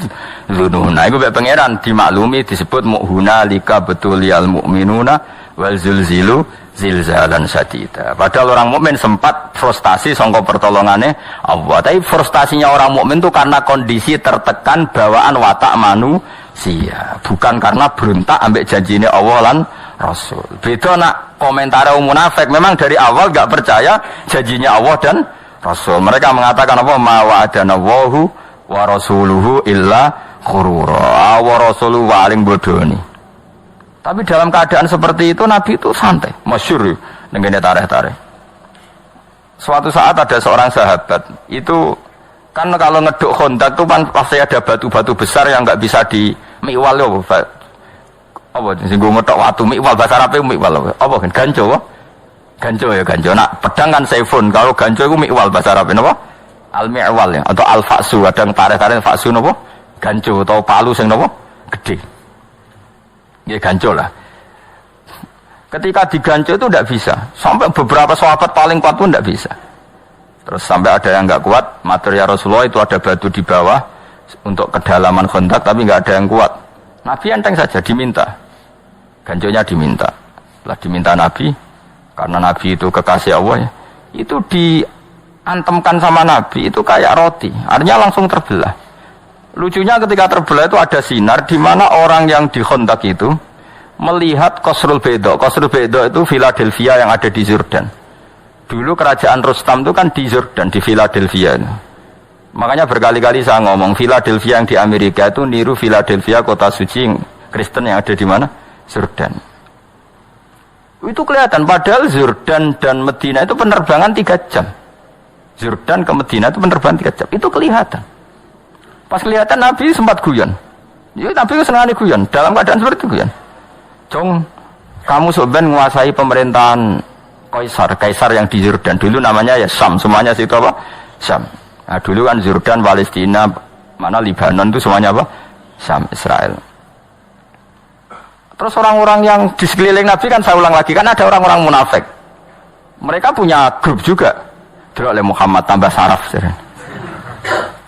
dzununa. Iku mek pangeran dimaklumi disebut mu'hunalika betuliyal mu'minuna wal zulzilu zilzalan sadida. Padahal orang mukmin sempat frustasi sangka pertolongane Allah. Tapi frustasinya orang mukmin itu karena kondisi tertekan bawaan watak manusia, bukan karena berontak ambek janjine Allah lan Rasul. Beda nak komentar munafik, memang dari awal enggak percaya janjinya Allah dan Rasul. Mereka mengatakan apa? Ma wa'adana Allahu wa rasuluhu illa ghurura. Wa rasuluhu waling bodoni. Tapi dalam keadaan seperti itu Nabi itu santai, masyhur dengan tarikh-tarikh. Suatu saat ada seorang sahabat itu kan kalau ngeduk Khandaq itu kan pasti ada batu-batu besar yang nggak bisa dimikwal loh. Apa singgung ngeduk watu mikwal bahasa Arab mikwal apa kan ganjo ya ganjo. Nak pedang kan saifun, kalau ganjo itu mikwal bahasa Arab apa? Al-Mi'wal ya, atau Al-Fa'su, kadang tarik-tarik Fa'su napa? Ganco atau palu sing napa? Gede. Ya ganco lah. Ketika diganco itu tidak bisa. Sampai beberapa sahabat paling kuat pun tidak bisa. Terus sampai ada yang nggak kuat, material Rasulullah itu ada batu di bawah untuk kedalaman Khandaq, tapi nggak ada yang kuat. Nabi enteng saja diminta. Ganconya diminta. Setelah diminta Nabi, karena Nabi itu kekasih Allah ya, itu diantemkan sama Nabi itu kayak roti, artinya langsung terbelah. Lucunya ketika terbelah itu ada sinar di mana orang yang di Khandaq itu melihat Qasrul Bayda. Qasrul Bayda itu Philadelphia yang ada di Jordan. Dulu kerajaan Rustam itu kan di Jordan, di Philadelphia. Makanya berkali-kali saya ngomong Philadelphia yang di Amerika itu niru Philadelphia kota suci Kristen yang ada di mana? Jordan. Itu kelihatan, padahal Jordan dan Medina itu penerbangan 3 jam. Jordan ke Medina itu penerbangan 3 jam. Itu kelihatan. Pas kelihatan Nabi sempat guyon. Ya Nabi senangnya guyon. Dalam keadaan seperti itu guyon. Jong, kamu sebenarnya menguasai pemerintahan Kaisar yang di Jordan. Dulu namanya ya Syam. Semuanya situ apa? Syam. Nah, dulu kan Jordan, Palestina, mana Libanon itu semuanya apa? Syam, Israel. Terus orang-orang yang di sekeliling Nabi kan saya ulang lagi, kan ada orang-orang munafik. Mereka punya grup juga. Dulu oleh Muhammad tambah saraf.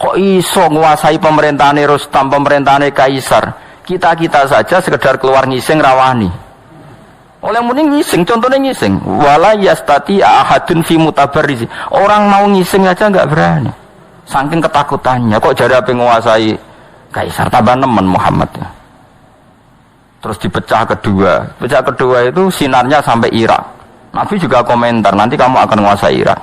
Kok iso nguasai pemerintahan Rustam, pemerintahan Kaisar? Kita-kita saja sekedar keluar ngising rawani. Oleh muni ngising, contohnya ngising. Wala yastati ahadun fi mutabarrizi. Orang mau ngising aja enggak berani. Saking ketakutannya, kok jadi apa nguasai Kaisar, tambah nemen Muhammad ya. Terus dipecah kedua. Pecah kedua itu sinarnya sampai Irak. Nabi juga komentar, nanti kamu akan menguasai Irak.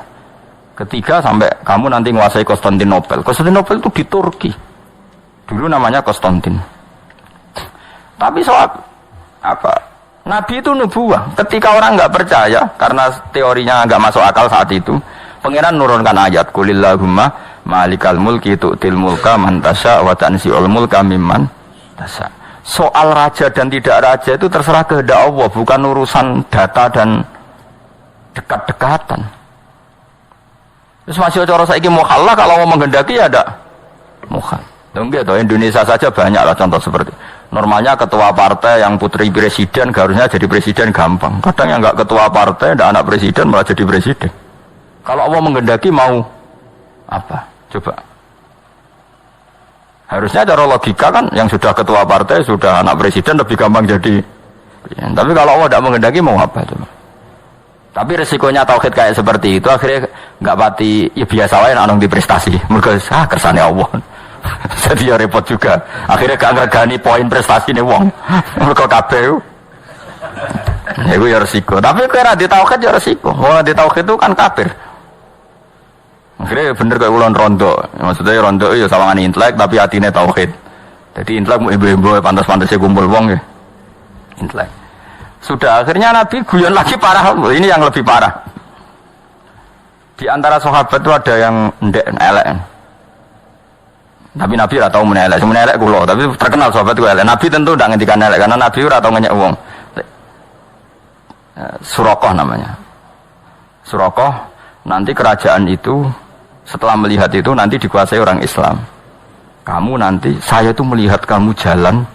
Ketiga sampai kamu nanti menguasai Konstantinopel. Konstantinopel itu di Turki. Dulu namanya Konstantin. Tapi soal apa? Nabi itu nubuah. Ketika orang nggak percaya, karena teorinya nggak masuk akal saat itu, Pangeran nurunkan ayat, Qulillahumma malikal mulki tu'til mulka man tasya wa tanzi'ul mulka mimman tasya. Soal raja dan tidak raja itu terserah kehendak Allah, bukan urusan data dan dekat-dekatan. Terus masih cara saiki mukhallah, kalau mau menghendaki ya ada mukhal. Enggak, toh Indonesia saja banyak lah contoh seperti. Normalnya ketua partai yang putri presiden harusnya jadi presiden gampang. Kadang yang enggak ketua partai, enggak anak presiden malah jadi presiden. Kalau Allah menghendaki mau apa? Coba. Harusnya cara logika kan yang sudah ketua partai, sudah anak presiden lebih gampang jadi. Ya, tapi kalau Allah tidak menghendaki mau apa itu? Tapi resikonya tauhid kayak seperti itu akhirnya nggak pati ya biasa wae nek di prestasi. Mergo kersane Allah. Jadi ya repot juga. Akhirnya gak ngergani poin prestasi nih wong. Mergo kabeh. Ya gue ya resiko. Tapi kira di tauhid ya resiko. Wong di tauhid itu kan kafir. Akhirnya bener kayak ulon rondo. Maksudnya rondo ya sawangan intelek tapi hatine tauhid. Jadi intelek mau ibu-ibu pantas-pantasnya kumpul wong ya. Intelek. Sudah akhirnya Nabi guyon lagi parah. Ini yang lebih parah. Di antara sahabat itu ada yang ndek elek. Tapi Nabi ora tau menelek. Semenelek kula, tapi terkenal sahabat itu elek. Nabi tentu ndak ngendikan elek karena Nabi ora tau ngenyek wong. Surakoh namanya. Surakoh nanti kerajaan itu setelah melihat itu nanti dikuasai orang Islam. Kamu nanti saya tuh melihat kamu jalan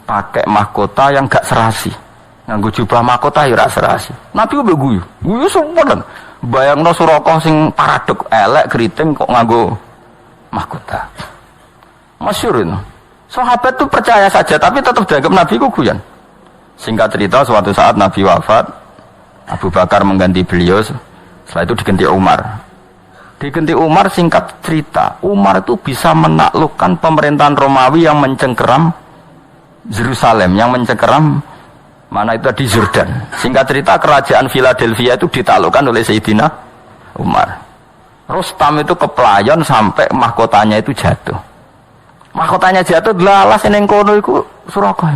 pakai mahkota yang gak serasi. Nganggo jubah mahkota ya ora serasi. Nabi ku guyu. Guyu sempedan. Bayangno Surakoh sing paradok elek keriting kok nganggo mahkota. Masyhur itu. Sahabat tuh percaya saja tapi tetap dianggap Nabi ku guyon. Singkat cerita suatu saat Nabi wafat, Abu Bakar mengganti beliau. Setelah itu diganti Umar. Diganti Umar, singkat cerita, Umar itu bisa menaklukkan pemerintahan Romawi yang mencengkeram Yerusalem, yang mencengkeram mana itu di Jordan. Singkat cerita kerajaan Philadelphia itu ditaklukkan oleh Sayyidina Umar. Rustam itu kepelayan sampai mahkotanya itu jatuh. Mahkotanya jatuh lalas ning kono iku Surakoh.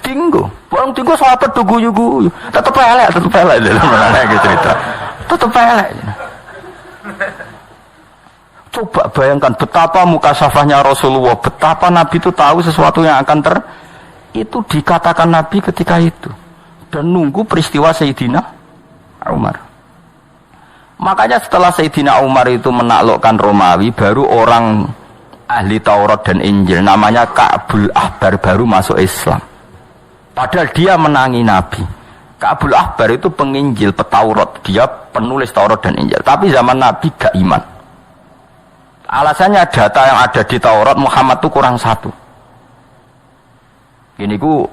Tinggo, bang tinggo sahabat tuh guyu-guyu. Tetep elek dalam cerita. Tetep elek. Coba bayangkan betapa mukasyafahnya Rasulullah, betapa Nabi itu tahu sesuatu yang akan itu dikatakan Nabi ketika itu dan nunggu peristiwa Sayyidina Umar. Makanya setelah Sayyidina Umar itu menaklukkan Romawi, baru orang ahli Taurat dan Injil namanya Ka'bul Ahbar baru masuk Islam. Padahal dia menangi Nabi. Ka'bul Ahbar itu penginjil, petaurat, dia penulis Taurat dan Injil. Tapi zaman Nabi gak iman. Alasannya data yang ada di Taurat Muhammad itu kurang satu. Ini ku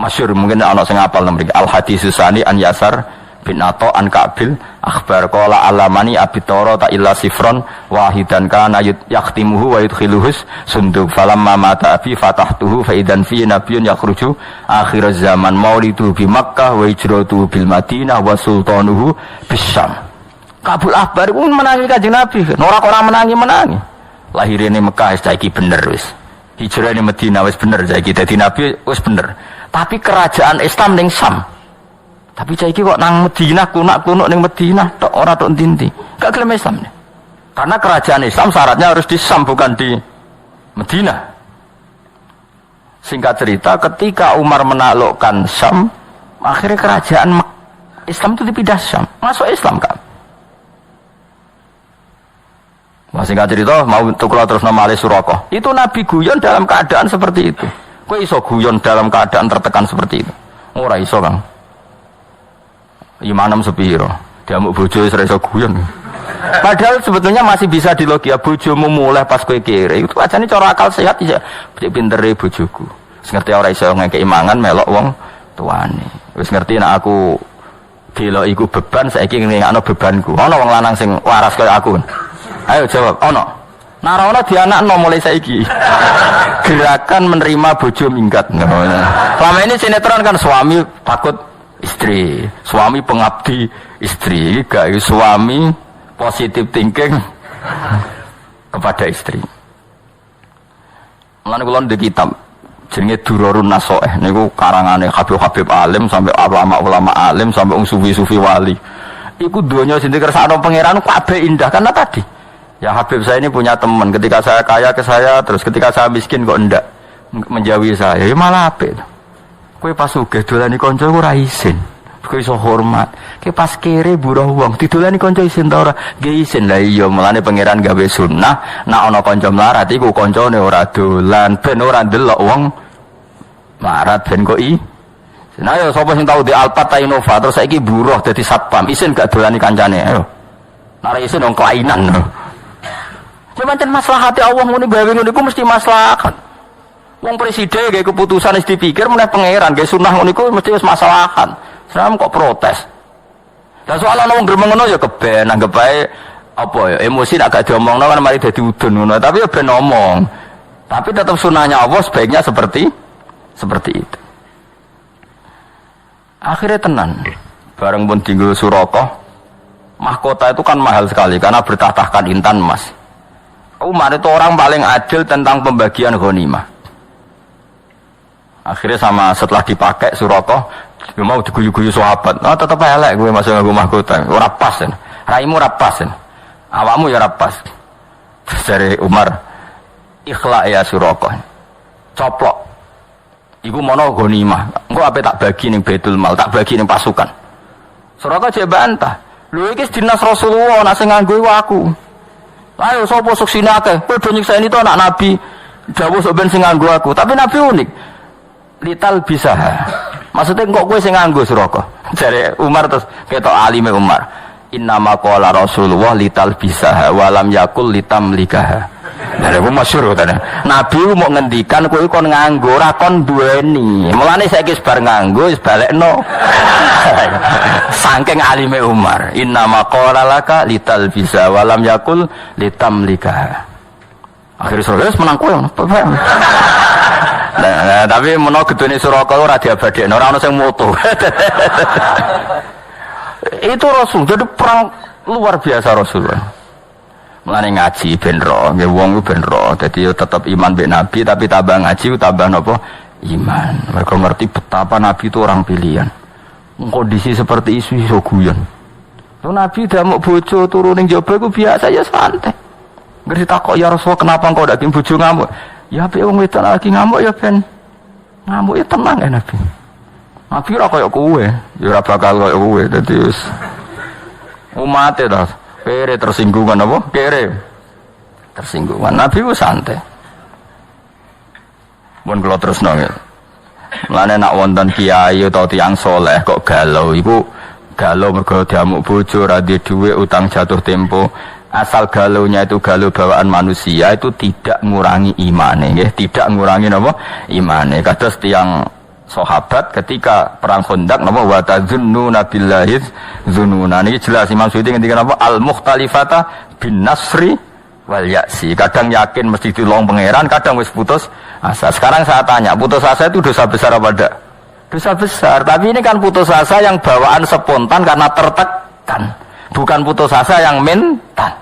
masyhur mungkin ana sing hafal nomor Al-Hadis Susani an Yasar bin Ato an Ka'bil akhbar qala alamani abi Taurat illa sifron wahidan kana yaktimuhu wa yudkhiluhus sunduk falamma mata abi fatahtuhu fa idan fi nabiyyun yakhruju akhir zaman maulidu bi Makkah wa hijratuhu bil Madinah wa sultanuhu bisyam. Ka'bul Ahbar ku menangi Kanjeng Nabi, ora menangi. Lahirane Mekah saiki bener wis. Hijrahane Madinah wis bener saiki dadi nabi wis bener. Tapi kerajaan Islam ning Syam. Tapi saiki kok nang Madinah kunak-kunuk ning Madinah tok ora tok ndi-ndi. Gak gelem Islam. Karena kerajaan Islam syaratnya harus di Syam bukan di Madinah. Singkat cerita ketika Umar menaklukkan Syam, akhirnya kerajaan Islam itu dipindah Syam, masuk Islam kan. Masih nggak cerita mau tukul terus nama Ali Suraqah. Itu Nabi guyon dalam keadaan seperti itu. Kok iso guyon dalam keadaan tertekan seperti itu? Ora iso Kang. Imanem sepiro. Dia mau bojo wis iso guyon. Padahal sebetulnya masih bisa dilogia bojomu mulai pas kowe kere. Itu ajane cara akal sehat ya. Pintere bojoku. Wis ngerti ora iso ngekeki mangan melok wong tuane. Wis ngerti nek aku delok iku beban saiki ngene bebanku. Ana wong lanang sing waras kaya aku. Ayo jawab, ono. Narono dianakno mulai saiki. Gerakan menerima bojo minggat. Selama ini sinetron kan suami takut istri, suami pengabdi istri, gak suami positive thinking kepada istri. Mulane kula ndek kitab jenenge Durarun Nasoeh niku karangane Habib alim sampai ulama alim sampai sufi-sufi wali. Iku donya sing dikersakno pangeran kabeh indah karena tadi ya Habib saya ini punya teman, ketika saya kaya ke saya, terus ketika saya miskin kok ndak menjauhi saya, ya malah apik. Kowe pas sugih dolani kanca ora isin. Kowe iso hormat. Kowe pas kere buruh wong didolani kanca isin ta ora? Nggih isin. Lah iya, mulane pangeran gawe sunnah, nek ana kanca mlarat iku kancane ora dolan, ben ora ndelok wong mlarat ben kok Nah ya sapa sing tau di Alphard ta Innova terus saiki buruh dadi satpam, isin gak dolani kancane. Ayo. Nek isin wong kelainan. Pancen maslahate Allah ngene gawe ngono iku mesti maslahat. Wong presiden gawe keputusan wis dipikir meneh pangeran gawe sunah ngono iku mesti wis maslahat. Sam kok protes. Lah soal ana wong gremeng ngono ya keben anggap bae apa ya emosi nek gak diomongno kan mari dadi udun ngono tapi ya ben omong. Tapi tetap sunahnya Allah sebaiknya seperti itu. Akhirnya tenan. Bareng pun tinggal Suraqah. Mahkota itu kan mahal sekali karena bertahtakan intan emas. Umar itu orang paling adil tentang pembagian ghanimah. Akhirnya setelah dipakai Suraqah, dia mau diguyu-guyu sahabat. Oh tetap elek gue masuk nganggo mahkota. Ora pas kan. Raimu ora pas kan. Awakmu ya ora pas. Terus dari Umar, ikhla ya Suraqah. Coplok. Iku mono ghanimah. Engko ape tak bagi ning Baitul Mal, tak bagi ning pasukan. Suraqah jek bantah. Lho iki dinas Rasulullah nek sing nganggo iku aku. Ayo sapa suksine akeh, padha nyikseni to anak Nabi. Dawuh sok ben sing nganggo aku, tapi Nabi unik. Lital bisa. Maksudnya kok kowe sing nganggo Suraqah. Jare Umar terus ketok alime Umar. Innama qala Rasulullah lital bisa wa lam yakul litamlikaha. Lha kok masyhur ta. Nabi mau ngendikan kowe kon nganggo ora kon duweni. Mulane saiki bar nganggo wis balekno. Saking alime Umar, innama qala laka lital bisa wa lam yakul litamlikaha. Akhire Suraqah menang kowe. Nah, tapi menawa gedene Suraqah ora diabadekno, ora ana sing moto. Itu Rasul, jadi perang luar biasa Rasulullah. Mulane ngaji ben ro, nggih wong ben ro. Dadi yo tetep iman mbek Nabi tapi tambah ngaji tambah napa? Iman. Mereka ngerti betapa Nabi itu orang pilihan. Kondisi seperti isu guyon. Lalu Nabi udah mau bojo turun ning jaba iku biasa ya santai. Ngerti takok ya Rasul kenapa engkau ndak bojo ngamuk? Ya ape wong wedok lagi ngamuk ya ben ngamuk ya tenang ya Nabi. Nabi ora koyo kowe, ya ora bakal koyo kowe. Dadi wis Umat itu kere tersinggungan apa? Kere tersinggungan. Nabi ku santai. Mun kula terusno ya. Mulane nak wonten kiai utawa tiyang saleh kok galau iku galau mergo diamuk bojo ra duwe dhuwit utang jatuh tempo. Asal galaunya itu galau bawaan manusia itu tidak mengurangi imane nggih, tidak mengurangi napa? Imane. Kados tiyang sahabat ketika perang Khandaq napa wa tazunnuna billahi dzununa niki jelas Imam Suyuti ngendika napa al mukhtalifata bin nasri wal ya'si. Kadang yakin mesti ditolong pangeran, kadang wis putus asa. Sekarang saya tanya, putus asa itu dosa besar apa tidak? Dosa besar. Tapi ini kan putus asa yang bawaan spontan karena tertekan, bukan putus asa yang mental.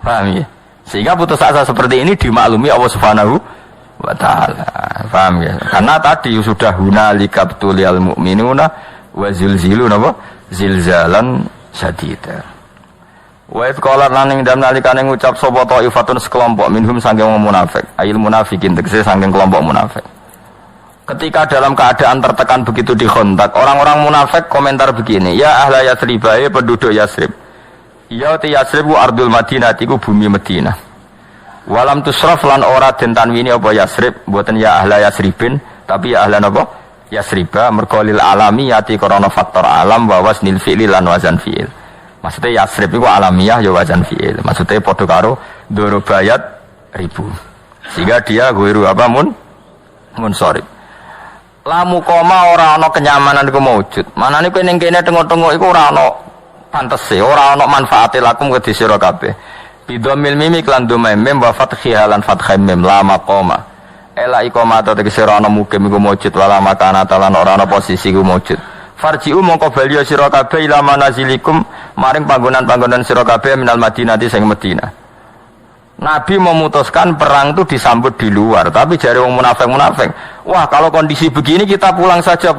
Paham ya? Sehingga putus asa seperti ini dimaklumi Allah Subhanahu wa ta'ala. Paham ya? Karena tadi sudah hunalika btuliyal mu'minuna wa zilzilu napa? Zilzalan syadida. Wa idh qala lan ing dalem nalikane ngucap sapa ta'ifatun sekelompok minhum saking wong munafik, ayil munafikin tegese saking kelompok munafik. Ketika dalam keadaan tertekan begitu di Khandaq, orang-orang munafik komentar begini, ya ahla Yatsrib, ya penduduk Yatsrib. Ya ti Yatsrib ardul Madinah iku bumi Madinah. Walam tusraf lan ora den tanwini apa Yatsrib, mboten ya ahla Yatsribin, tapi ya ahla napa? Yatsriba mergo lil alami yati krana faktor alam wa wasnil fi'li lan wazan fi'il. Maksudnya Yatsrib iku alamiah ya wazan fi'il. Maksudnya padha karo dorobayat ribu. Sehingga dia ghairu apa munsharif. Lamu koma ora ana kenyamanan iku maujud. Manane kowe ning kene tengok-tengok iku ora ana pantese, ora ana manfaate lakum kedhi sira kabeh. Bidomil mimi klan domem mem wa fathiha lan fathai mem lama koma. Ela ikoma ta tegese ora ana mukim iku maujud wala makana talan ora ana posisi iku maujud. Farji'u mongko bali sira kabeh ila manazilikum maring panggonan-panggonan sira kabeh minal Madinati sing Madinah. Nabi memutuskan perang itu disambut di luar, tapi jari wong munafik, wah kalau kondisi begini kita pulang saja,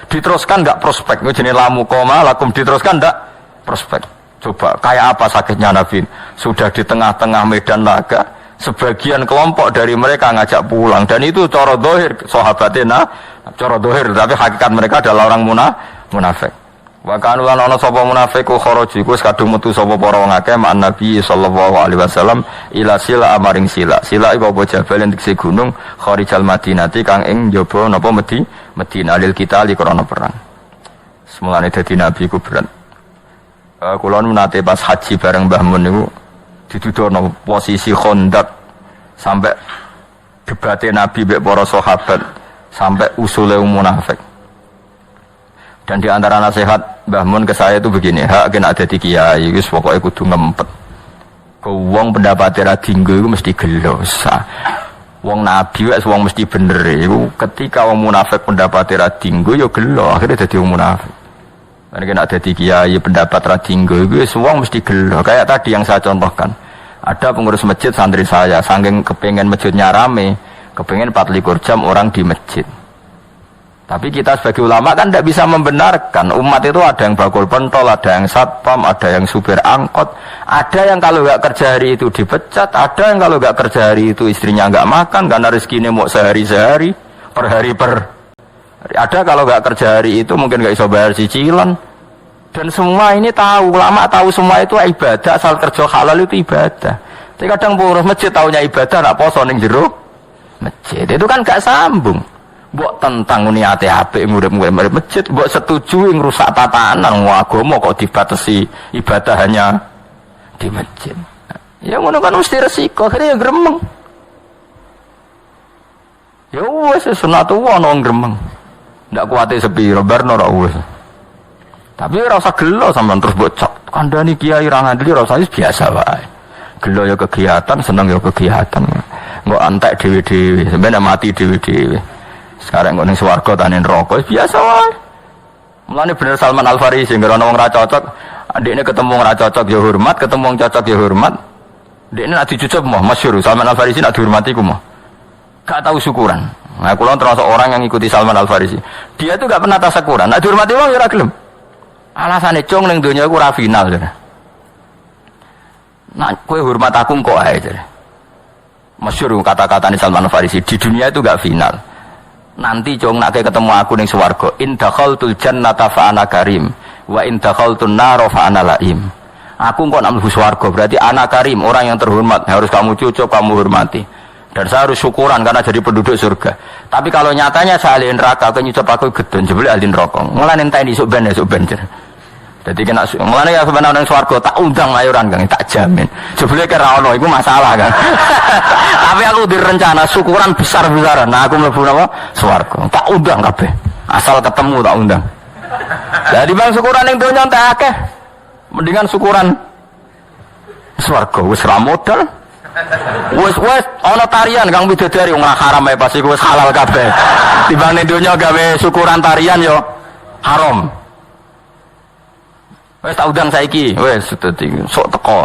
diteruskan enggak prospek, ini jenis lamu koma, lakum diteruskan enggak prospek. Coba kayak apa sakitnya Nabi, sudah di tengah-tengah medan laga, sebagian kelompok dari mereka ngajak pulang, dan itu cara dohir, sahabatnya cara dohir, tapi hakikat mereka adalah orang munafik. Wa kanu lan ana sapa munafiku kharaju iku kadung metu sapa para wong akeh mak Nabi sallallahu alaihi wasallam ila sila amaring sila. Sila iku apa jabal dikse gunung kharijal Madinati kang ing njaba napa Madinah lil kita li krana perang. Semulane dadi Nabi ku berat. Kula nate pas haji bareng Mbah Mun niku dituduhno posisi Khandaq sampai debate Nabi mbek para sahabat sampai usule munafik. Dan di antara nasihat Mbah Mun ke saya itu begini, hak kena ada di kiai, wis pokoke kudu ngempet. Wong pendapat ra dinggo iku mesti gelo. Wong nabi wis wong mesti bener iku ketika wong munafik pendapat ra dinggo ya gelo, akhirnya dadi wong munafik. Nek kena ada di kiai pendapat ra dinggo iku wis wong mesti gelo. Kayak tadi yang saya contohkan. Ada pengurus masjid santri saya, saking kepengin masjidnya rame, kepengin 24 jam orang di masjid. Tapi kita sebagai ulama kan tidak bisa membenarkan. Umat itu ada yang bakul pentol, ada yang satpam, ada yang supir angkot, ada yang kalau nggak kerja hari itu dipecat, ada yang kalau nggak kerja hari itu istrinya nggak makan karena rezekinya mau sehari-sehari, per hari. Ada kalau nggak kerja hari itu mungkin nggak bisa bayar cicilan. Dan semua ini tahu, ulama tahu semua itu ibadah, asal kerja halal itu ibadah. Tapi kadang pengurus masjid tahunya ibadah, nak poso ning jero masjid itu kan nggak sambung. Mbok tentang niate apik murid-murid masjid, mbok setuju ngrusak tatanan agama kok dibatasi ibadah hanya di masjid. Ya ngono kan mesti resiko, akhirnya ya gremeng. Ya wis sunatullah ono gremeng. Ndak kuwate sepiro barno ora wis. Tapi ora usah gelo sampean terus bocok. Kandhani kiai ra ngandeli ora usah biasa wae. Gelo ya kegiatan, seneng ya kegiatan. Mbok antek dhewe-dhewe, sampeyan mati dhewe-dhewe. Sekarang kok ning swarga ta ning neraka biasa wae. Mulane bener Salman Al Farisi sing ora wong ra cocok, ndekne ketemu ora cocok ya hormat, ketemu wong cocok ya hormat. Ndekne nek dicucuk mah masyhur Salman Al Farisi nek dihormati ku mah. Gak tahu syukuran. Nah, kula termasuk orang yang ikuti Salman Al Farisi. Dia itu gak pernah tasakuran. Nek dihormati wong ya ora gelem. Alasane cung ning donya iku ora final. Nah, kowe hormat aku kok ae. Masyhur kata-katane Salman Al Farisi, di dunia itu gak final. nanti cung nak ketemu aku ning swarga, in dakhaltul jannata fa ana karim wa in dakhaltun nar fa ana laim. Aku kok nak mlebu swarga berarti ana karim, orang yang terhormat, harus kamu cucuk, kamu hormati. Dan saya harus syukuran karena jadi penduduk surga. Tapi kalau nyatanya saya ahli neraka, nyucap aku gedon jebule ahli neraka. Mulane enteni sok ben Jadi kena mulane ya sebenarnya nang swarga tak undang mayuran Kang, tak jamin. Jebule kira ono iku masalah kan. Tapi aku direncana syukuran besar-besaran. Nah aku mlebu napa? Swarga. Tak undang kabeh. Asal ketemu tak undang. Jadi bang syukuran ning donya entek akeh. Mendingan syukuran swarga wis ra modal. Wes ana tarian Kang Widodari wong haram ae pas iku wis halal kabeh. Timbang ning donya gawe syukuran tarian yo haram. Wes tak udang saiki, wes dadi sok teko.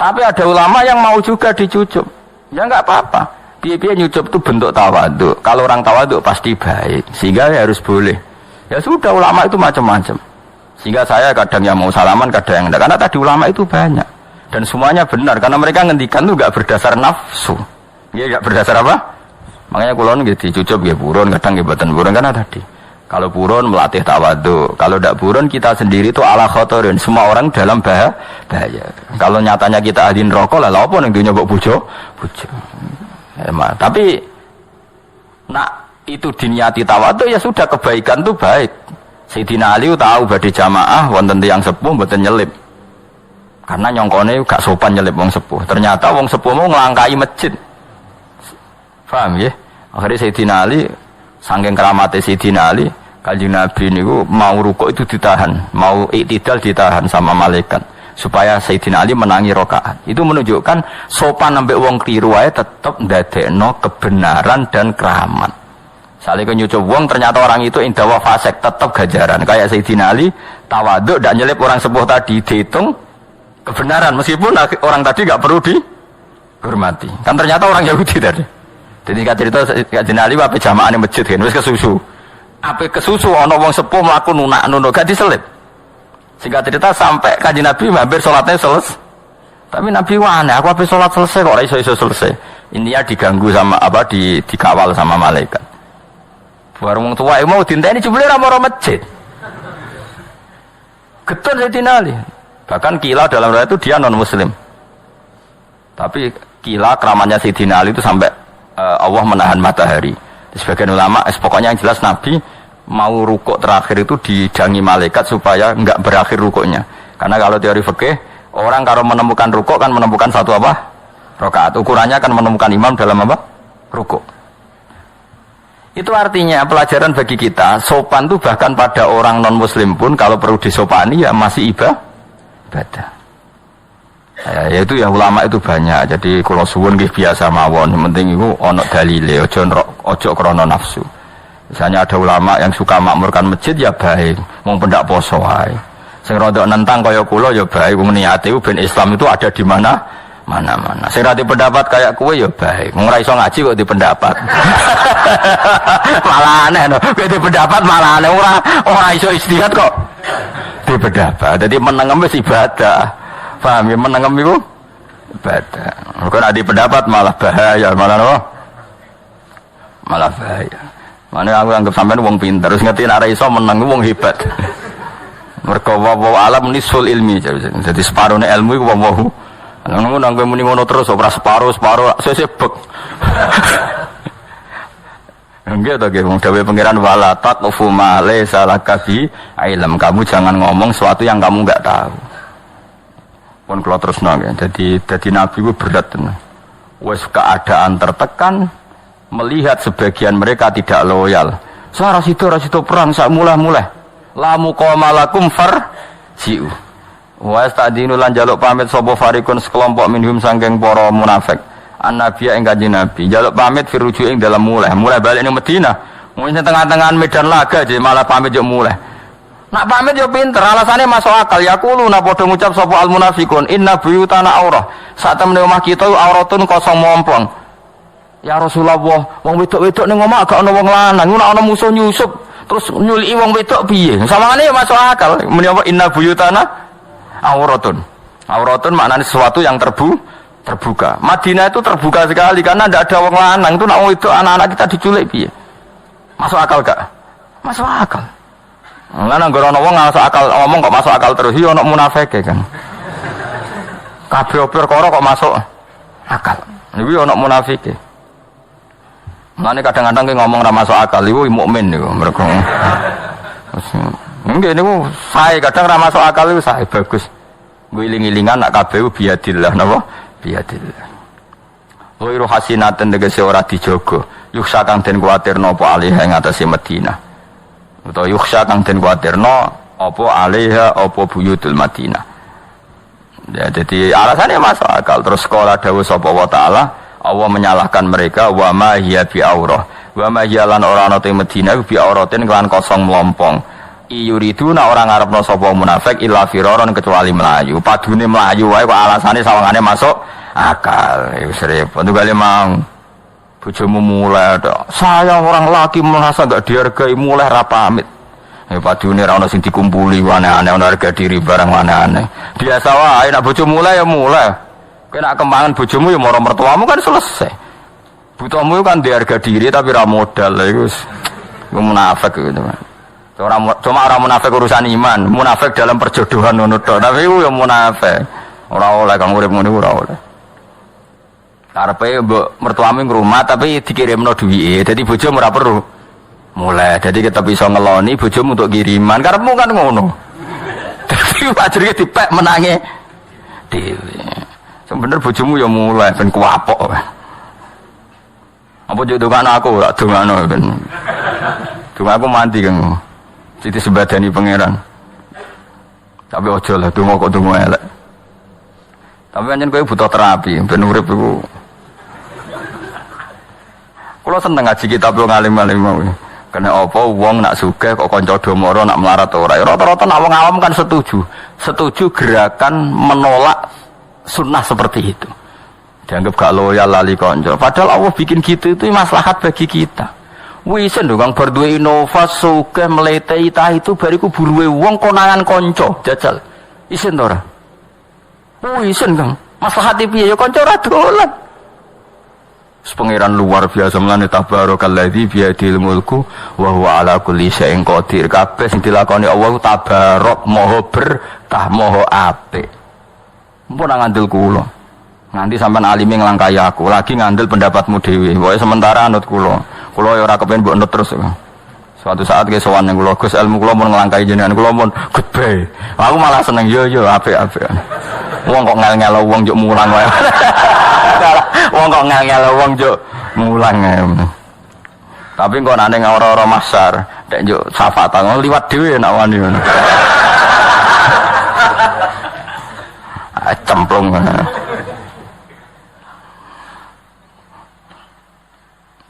Tapi ada ulama yang mau juga dicucup. Ya enggak apa-apa. Piye-piye nyucup itu bentuk tawadhu. Kalau orang tawadhu pasti baik, sehingga harus boleh. Ya sudah ulama itu macam-macam. Sehingga saya kadang yang mau salaman, kadang yang enggak. Karena tadi ulama itu banyak. Dan semuanya benar. Karena mereka ngendikan itu enggak berdasar nafsu. Ya enggak berdasar apa? Makanya kulon gitu, dicucup ya burun, kadang ya boten burun. Karena tadi, kalau burun melatih tawadhu. Kalau tidak burun kita sendiri itu ala khotorin. Semua orang dalam bahaya. Kalau nyatanya kita ahli neraka lah apa ning dunya mbok bojo. Tapi nak itu diniati tawadhu ya sudah, kebaikan itu baik. Sayyidina Ali tahu badhe jamaah wonten tiyang sepuh mboten nyelip. Karena nyongkone gak sopan nyelip wong sepuh. Ternyata wong sepuh mau nglangkai masjid. Paham ya? Akhirnya Sayyidina Ali saking keramate Sayyidina Ali, Kanjeng Nabi niku mau rukuk itu ditahan, mau iktidal ditahan sama malaikat supaya Sayyidina Ali menangi rakaat. Itu menunjukkan sopan ambek wong kliru wae tetep ndadekno kebenaran dan keramat. Saleh nyucup wong ternyata orang itu indawa fasik tetap gajaran. Kayak Sayyidina Ali tawaduk dan nyelip orang sepuh tadi dihitung kebenaran meskipun orang tadi gak perlu dihormati. Kan ternyata orang Yahudi tadi. Jadi cerita Sayyidina Ali apa jamaah ning masjid kan wis kesusu. Apa kesusu ana wong sepuh mlaku nunak-nunuk gak diselip. Singkat cerita sampai Kanjeng Nabi hampir salatnya selesai. Tapi Nabi aneh, aku habis salat selesai kok ora iso selesai. Intinya diganggu sama apa dikawal sama malaikat. Warung tua mau dinteni jebule ra maro masjid. Getun Sayyidina Ali. Bahkan Kila dalam riwayat itu dia non muslim. Tapi Kila keramatnya Sayyidina Ali itu sampai Allah menahan matahari. Sebagian ulama pokoknya yang jelas Nabi mau rukuk terakhir itu didangi malaikat supaya enggak berakhir rukuknya. Karena kalau teori fikih, orang kalau menemukan rukuk kan menemukan satu apa? Rakaat. Ukurannya kan menemukan imam dalam apa? Rukuk. Itu artinya pelajaran bagi kita, sopan itu bahkan pada orang non-muslim pun kalau perlu disopani ya masih ibadah. Ya itu ya ulama itu banyak. Jadi kalau suwun nggih biasa mawon, yang penting itu ono dalile, ojo krana nafsu. Misalnya ada ulama yang suka makmurkan masjid ya baik, wong pendak poso wae. Sing rada nentang kaya kula ya baik, wong niate ben Islam itu ada di mana-mana. Sing ra pendapat kayak kowe ya baik. Wong ora iso ngaji kok di pendapat. Malah aneh no. Kowe di pendapat malah aneh, ora iso istihad kok di pendapat. Jadi menengem wis ibadah. Paham ya, menengem itu ibadah. Bukan ada pendapat malah bahaya, malah bahaya. Mana aku anggap sampean wong pinter, terus ngerti nek iso meneng wong hebat. Mergo wa alam nisful ilmi. Jadi separone ilmu iku wong. Ngono nang kowe muni ngono terus ora separo sesebek. Enggak to nggih wong dawuh pangeran wala taqfu ma laysa lakabi ilm. Kamu jangan ngomong sesuatu yang kamu enggak tahu. Pun kalau terus nang ya. Jadi Nabi itu berat tenan. Wes keadaan tertekan, melihat sebagian mereka tidak loyal. Ras itu perang sak mulai. Lamu qamalakum farji'u. Wes tadinu lan jaluk pamit sapa farikun sekelompok minhum sangking para munafik. An-Nabi ing Kanjeng Nabi jaluk pamit firuju ing dalam mulai balik ning Madinah. Mungkin tengah-tengah medan laga jadi malah pamit yo mulai. Nak pamit yo pinter, alasannya masuk akal. Ya kulo nak padha ngucap sapa al munafiqun inna buyutana aurah. Sak temene omah kita auratun kosong mompong. Ya Rasulullah, wong wedok-wedok ning omah gak ana wong lanang, ngono ana musuh nyusup terus nyuliki wong wedok piye? Samangane ya masuk akal. Meni apa inna buyutana auratun. Auratun maknane sesuatu yang terbuka. Madinah itu terbuka sekali karena tidak ada wong lanang itu nak itu anak-anak kita diculik piye. Masuk akal gak? Masuk akal. Lan anggere ana wong masuk akal ngomong kok masuk akal terus yo ana munafike kan. Kabeh perkara kok masuk akal. Niku yo ana munafike. Mulane kadang-kadang ki ngomong ra masuk akal iku mukmin niku mergo. Nggih niku sae kadang ra masuk akal iku sae bagus. Ngiling-ilingan nak kabeh biadillah napa? Biadillah. Ghairu hasinaten tegese ora dijogo. Yuksa kang den kuwatirno apa alih ing atase Madinah. Utawa yuksa kang den kuwatirno apa alaiha apa buyutul Madinah. Ya jadi alasannya masuk akal. Terus sekolah dawuh sapa wa taala Allah menyalahkan mereka wa ma hiya bi aurah. Wa ma hiya lan ora ana te Madinah bi auratin kelan kosong melompong. Iyuriduna orang ngarepno sapa munafik illa firaron kecuali melayu. Padune melayu wae kok alasane sawangane masuk akal. Wis repot kali mang. Bojomu mulai tok. Saya orang laki merasa enggak dihargai mulai ra pamit. Padune ra ono sing dikumpuli aneh-aneh ono harga diri barang aneh-aneh. Biasa wae nek bojomu mulai ya mulai. Kena kembangan bojomu ya moro mertuamu kan selesai. Butuhmu kan di harga diri tapi ra modal iku munafik gitu kan. Cuma orang munafik urusan iman, munafik dalam perjodohan ngono tok. Tapi iku ya munafik. Ora oleh kang urip ngono ora oleh. Karepe mbok mertuamu ngrumah tapi dikirimno duwike. Dadi bojomu ora perlu mulai. Jadi kita bisa ngeloni bojomu untuk kiriman. Karepmu kan ngono. Tapi ajrike dipek menange dhewe. Sebener bojomu ya mulai ben kuapok. Apa jodoh kan aku tak dongano ben. Donga aku mandi kang. Siti sebadani pangeran. Tapi ojo lah donga kok donga elek. Tapi anjen kowe butuh terapi ben urip iku. Kula seneng ngaji kitab wong alim-alim mau. Kena apa wong nak sugih kok kanca do mara nak melarat ora. Rata-rata nak wong awam kan setuju. Setuju gerakan menolak sunnah seperti itu. Dianggap gak loyal lali kanca. Padahal Allah bikin gitu itu maslahat bagi kita. Wisen lho kang bar duwe inovasi sugih mletei ta itu bariku buruwe wong konangan kanca jajal. Isen to ora? Wisen kang. Maslahate piye ya kanca ora dolan. Pangeran luar biasa melane tabarakalladzi biyadil mulku wa huwa ala kulli syai'in qadir. Kabeh sing dilakoni Allah tabarok maha berkah maha apik. Mumpun ngandel kula. Nganti sampean alime nglangkai aku, lagi ngandel pendapatmu dhewe. Pokoke sementara anut kula. Kula ya ora kepen mbok nut terus. Suatu saat ke sowan ning kula, Gus ilmu kula mun nglangkai jenengan kula mun gede. Aku malah seneng yo apik-apik. Wong kok ngel-ngel wong njuk mulang wae. Wong kok ngel-ngel wong njuk mulang. Tapi kok nek ora-ora masar, nek njuk safatan liwat dhewe nek wani ngono. Cemplung.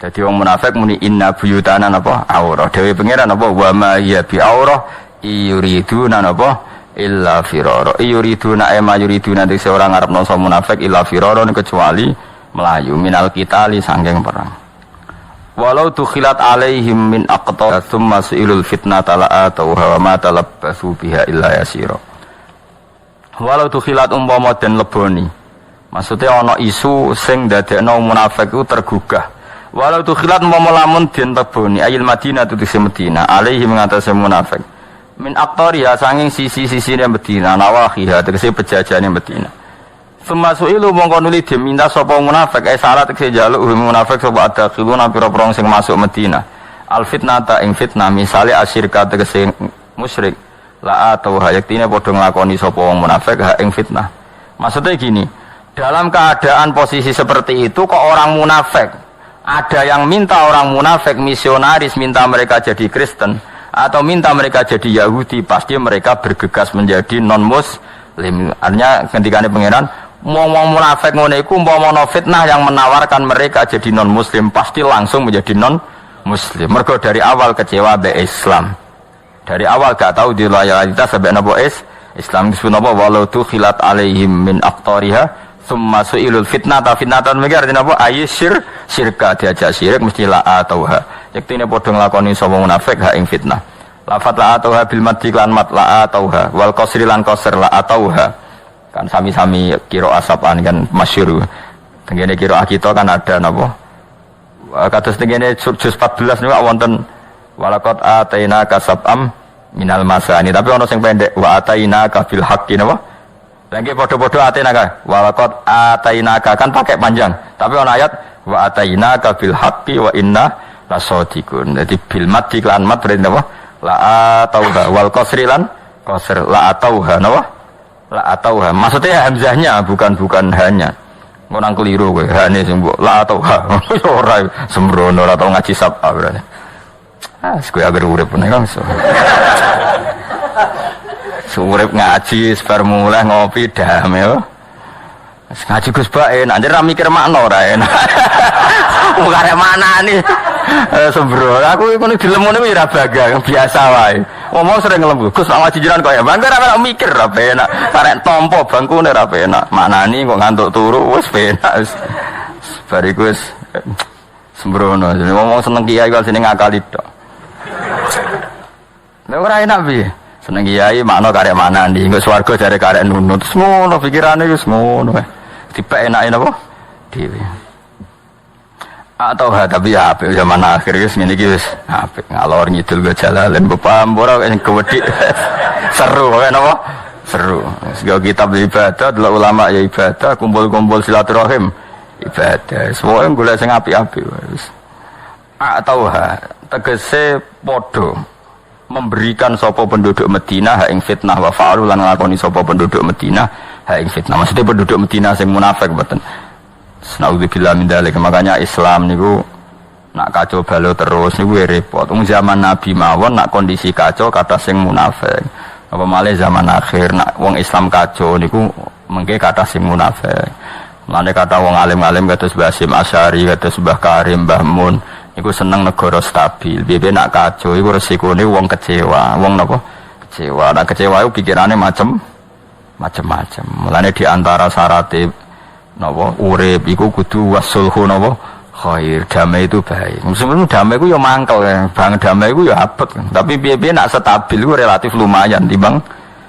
Jadi wong munafik muni inna buyutana napa aurah. Dewe pangeran napa wa ma hiya bi aurah yuriduna napa illa firara. Yuriduna ema yuriduna nek seorang ngarepno so munafik illa firara kecuali melayu minal kitali sangking perang. Walau tukhilat alaihim min aqta thumma su'ilul fitnata la'atu wa ma talabbasu biha illa yasira. Walau tukhilat umpama den leboni. Maksudnya ana isu sing dadekno munafik ku tergugah. Walau tukhilat umpama lamun den leboni ayil Madinah tutise Madinah alaihim ngatasi munafik. Min aqtariha sanging sisi-sisine Madinah nawahiha tegese pejajane Madinah. Semasuilu mongko nuli diminta sapa munafik salat tegese njaluk munafik sapa adakhiluna pira-pira sing masuk Madinah. Al fitnata ing fitnah misale asyirka tegese musyrik la atau hayaktine padha nglakoni sapa wong munafik ha ing fitnah. Maksudnya gini, dalam keadaan posisi seperti itu kok orang munafik ada yang minta orang munafik misionaris minta mereka jadi Kristen atau minta mereka jadi Yahudi, pasti mereka bergegas menjadi non-muslim. Artinya ketika ini pangeran ngomong munafik ngono iku umpama fitnah yang menawarkan mereka jadi non-muslim, pasti langsung menjadi non-muslim. Mergo dari awal kecewa be Islam. Dari awal gak tahu di loyalitas sampai napa Islam disebut napa walau tu khilat alaihim min aqtariha summa su'ilul fitnata fitnatan mikir artinya apa ayyir syirka diajak syirik mesti la atauha. Yektine padha nglakoni sapa munafik ha ing fitnah. Lafat la atauha bil madhi lan mat la atauha wal qasri lan qasr la atauha. Kan sami-sami kira asapan kan masyhur. Tengene kira kita kan ada napa? Kados tengene juz 14 niku wonten walaqad atainaka sab'am minal masani. Tapi ana sing pendek wa atainaka bil haqqi napa? Lah nggih padha-padha atainaka. Walaqad atainaka kan pakai panjang. Tapi ana ayat wa atainaka bil haqqi wa inna lasadiqun. Dadi bil mad iklan mad berarti napa? La atauha wal qasri lan qasr la atauha napa? La atauha. Maksudnya hamzahnya bukan hanya. Nang keliru kowe. Hane sing mbok la atauha. Ora sembrono ora tau ngaji sab'a berarti. Kowe agar urip nek langsung. Surip ngaji sebar mulai ngopi damai. Ngaji Gus Bak enak, anjir ra mikir makna ora enak. Wong arek manani. Sembro, aku iku nek dilemune ora baga, biasa wae. Ngomong sering ngelembu, Gus ngaji jiran kok ya. Bangga ora mikir ra enak. Arek tampa bangkune ra enak. Maknani kok ngantuk turu wis penak wis. Bariku wis sembrono. Ngomong seneng kiai kok seneng ngakali tok. Lha ora enak piye? Seneng kiai makna karek manani, engko swarga jare karek nunut. Semono pikirane wis ngono wae. Dipek enake napa? Dhewe. Atau tapi ya apik zaman akhir wis ngene iki wis apik ngalor ngidul go jalalan bepambora sing kewedhik. Seru wae napa? Seru. Segala kitab ibadah, delok ulama ya ibadah, kumpul-kumpul silaturahim ibadah. Semua golek sing apik-apik wis. Atau tegese padha memberikan sapa penduduk Madinah hak ing fitnah wa fa'alu lan nglakoni sapa penduduk Madinah hak ing fitnah. Maksudnya penduduk Madinah sing munafik mboten. Naudzubillah min dzalik. Makanya Islam niku nak kacau balau terus niku repot. Zaman Nabi mawon nak kondisi kacau kata sing munafik. Apa malih zaman akhir nak wong Islam kacau niku mengke kata sing munafik. Mulane kata wong alim-alim kados Basim Asy'ari, kados Mbah Karim, Mbah Mun iku seneng negara stabil. Biyen nak kacau iku resikone wong kecewa. Wong napa? Kecewa. Nah kecewa iku pikirane macam-macam. Mulane di antara syarat napa urip iku kudu wasulhu napa khair, damai itu baik. Meskipun damai iku ya mangkel ya. Bang damai iku ya abet. Tapi piye-piye nak stabil iku relatif lumayan timbang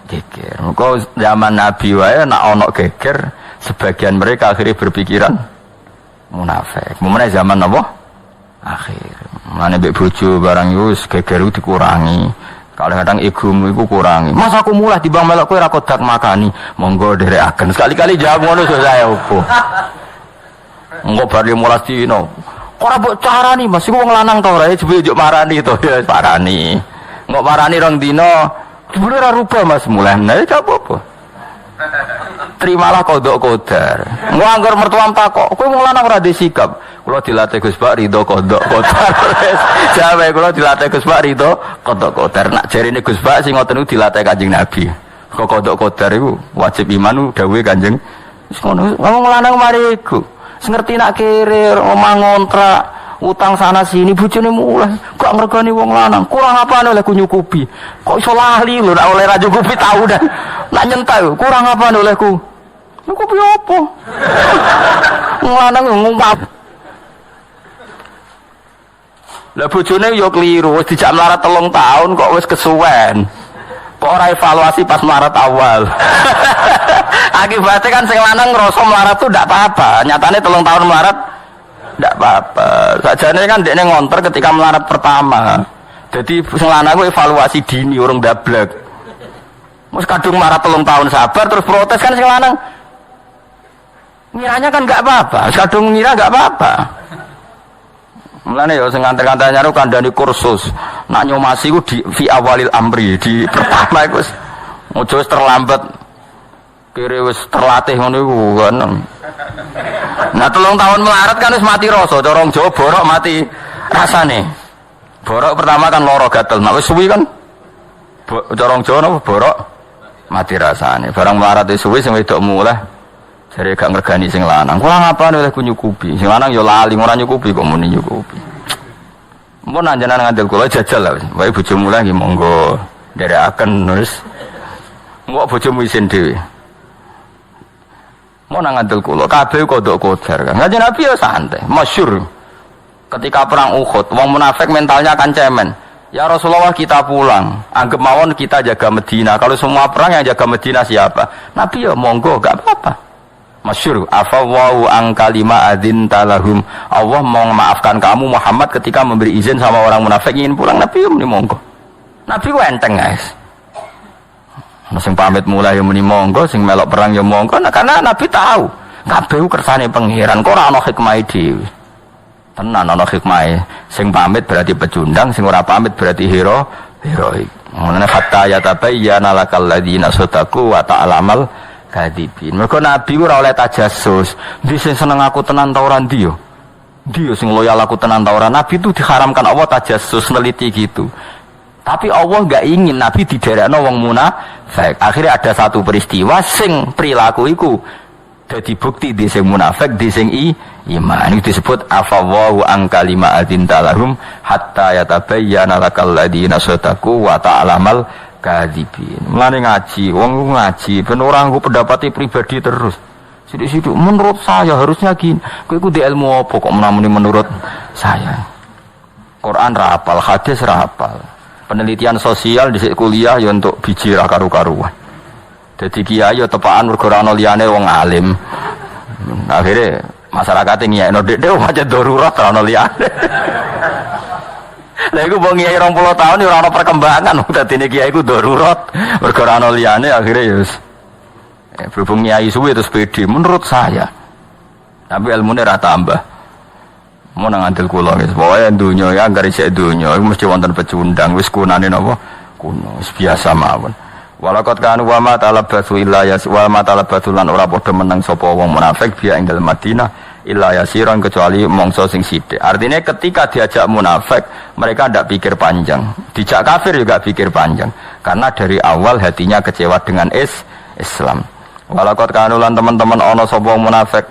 geger. Muga zaman Nabi wae nak ana geger sebagian mereka akhirnya berpikiran munafik. Mumane zaman napa? Akhir. Mulane mbek bojo barang iku geger dikurangi. Kadang-kadang egomu iku kurangi. Mas aku mulai timbang melok kowe ra kodak makani. Monggo dherekaken. Sekali-kali jawab ngono saya opo. Engko bar 15 dino. Ora mbok carani Mas iku wong lanang to ora jebul njuk marani to ya parani. Engko marani rong dino jebul ora rubah Mas mulai. Nah ya apa-apa. Terimalah kodok kodar. Engko anggar mertuam takok, kowe wong lanang ora disikap. Kula dilatih Gus Bak ridho kodok kodar. Jawe kula dilatih Gus Bak ridho kodok kodar. Nak jarine Gus Bak sing ngoten niku dilatih Kanjeng Nabi. Kok kodok kodar iku wajib iman dawuhe Kanjeng. Wis ngono, wong lanang mari iku. Wis ngerti nak kere omah ngontrak, utang sana sini bojone mulai gak ngregani wong lanang. Kurang apane oleh ku nyukupi. Kok iso lali lho nak oleh ra nyukupi tau dah. Nak nyentak kurang apane olehku. Nyukupi opo? Wong lanang ngumpat. Lah bojone yo kliru, wis dijak melarat 3 tahun kok wis kesuwen. Kok ora evaluasi pas melarat awal. Akibatnya kan sing lanang ngrasa melarat tuh ndak apa-apa. Nyatane 3 tahun melarat ndak apa-apa. Sajane kan dekne ngonter ketika melarat pertama. Jadi sing lanang ku evaluasi dini urung dablek. Mus kadung melarat 3 tahun sabar terus protes kan sing lanang. Ngiranya kan enggak apa-apa. Kadung ngira enggak apa-apa. Mulane ya sing kanten-kantene karo kandhani kursus. Nak nyomasi ku di fi awalil amri, di pertama iku wis ojo wis terlambat. Kire wis terlatih ngono iku kan. Nah 3 tahun melarat kan wis mati rasa, cara Jawa borok mati rasane. Borok pertama kan lara gatel, nek wis suwi kan cara Jawa napa borok mati rasane. Barang melarat wis suwi sing wedok muleh jare gak ngregani sing lanang. Kurang apane oleh ku nyukupi. Sing lanang ya lali ora nyukupi kok muni nyukupi. Mun anjenan ngandel kula jajal lah. Wae bojomu lagi monggo nderekaken wis. Engko bojomu isin dhewe. Mun ngandel kula kabeh kodok kodar kan. Kanjeng Nabi ya santai, masyhur. Ketika perang Uhud, wong munafik mentalnya kan cemen. Ya Rasulullah kita pulang, anggap mawon kita jaga Medina. Kalau semua perang yang jaga Medina siapa? Nabi ya monggo, gak apa-apa. Masyhur, afawwahu an kalima adzin talahum. Allah mau memaafkan kamu Muhammad ketika memberi izin sama orang munafik ingin pulang. Nabi ya muni monggo. Nabi ku enteng guys. Sing pamit mulai ya muni monggo, sing melok perang ya monggo. Nah, karena Nabi tahu kabeh kersane pangeran, kok ora ana hikmah dhewe. Tenan ana hikmahe. Sing pamit berarti pecundang, sing ora pamit berarti heroik. Mulane hatta yatabayyana lakal ladzina sadaqu wa ta'lamal kadzibin. Mergo Nabi ora oleh tajassus. Ndi sing seneng aku tenan ta ora ndi yo? Ndi yo sing loyal aku tenan ta ora? Nabi itu diharamkan Allah tajassus neliti gitu. Tapi Allah enggak ingin Nabi diderekno wong munafik. Akhirnya ada satu peristiwa sing perilaku iku dadi bukti di sing munafik, di sing iman. Itu disebut afawwahu an kalima adzin talahum hatta yatabayyana lakal ladzina sadaqu wa ta'lamal kadzibin. Mulane ngaji, wong ngaji ben ora nggo pendapati pribadi terus. Sidik-sidik menurut saya harusnya gini. Kowe iku di ilmu apa kok menurut saya. Quran ra hafal, hadis ra hafal. Penelitian sosial di kuliah ya untuk biji ra karu-karuan. Jadi kiai ya tepaan mergo ora ana liyane wong alim. Akhirnya masyarakat ngiyekno ndek macet darurat ora ana liyane. Lah iku wong kiai 20 tahun ora ana perkembangan, dadine kiai iku darurat mergo ora ana liyane akhirnya ya wis berhubung kiai suwe terus pede menurut saya. Tapi ilmune ora tambah. Mau nang andel kula guys, pokoke donya ya anggere isih donya iku mesti wonten pecundang wis kunane napa? Kuno, wis biasa mawon. Walaqad kanu wa ma talabatsu illa yas wa ma talabatsu lan ora padha meneng sapa wong munafik biya ing dalem Madinah illa yasiran kecuali mongso sing sithik. Artinya ketika diajak munafik mereka ndak pikir panjang. Dijak kafir juga pikir panjang karena dari awal hatinya kecewa dengan Islam. Walaqad kanu lan teman-teman ana sapa munafik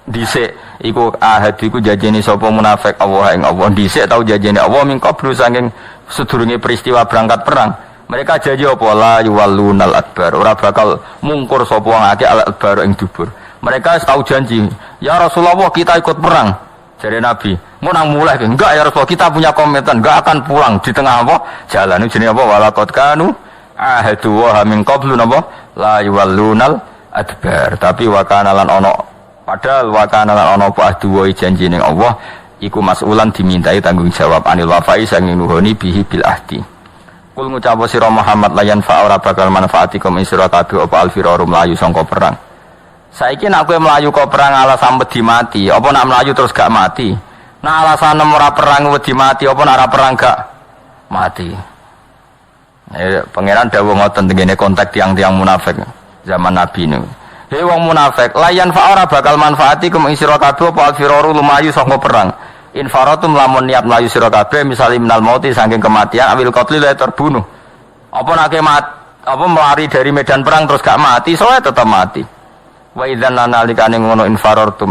dhisik iku ahad iku janjene sapa munafik Allah ing Allah dhisik tau janjene Allah ming qablu saking sedurunge peristiwa berangkat perang. Mereka janji apa la yuwallunal adbar, ora bakal mungkur sapa wong akeh al adbar ing dubur. Mereka tahu janji, ya Rasulullah kita ikut perang. Jadi Nabi, mau nang mulai enggak ya Rasulullah kita punya komitmen enggak akan pulang di tengah apa? Jalan jenenge apa walaqad kanu ahadu wa min qablu napa la yuwallunal adbar. Tapi wa kana lan ono padahal wa kana lan ono apa ahdu wa janji ning Allah iku mas'ulan dimintai tanggung jawab anil wafai sanging nuhoni bihi bil ahdi. Kul ngucap sira Muhammad layan fa ora bakal manfaatikum sira kabeh apa alfirarum mlayu sangka perang. Saiki nek kowe mlayu kok perang alasan wedi mati, apa nek mlayu terus gak mati? Nek alasan ora perang wedi mati, apa nek ora perang gak mati? Pangeran dawuh ngoten tengene kontak tiang-tiang munafik zaman Nabi niku. He wong munafik layan fa ora bakal manfaatikum sira kabeh apa alfirarum mlayu sangka perang. Infaratum lamun niat melayu sira kabeh misale minal mauti saking kematian awil qatli la terbunuh. Apa nek apa melari dari medan perang terus gak mati, soalnya tetap mati. Wa idzan nalikane ngono infarartum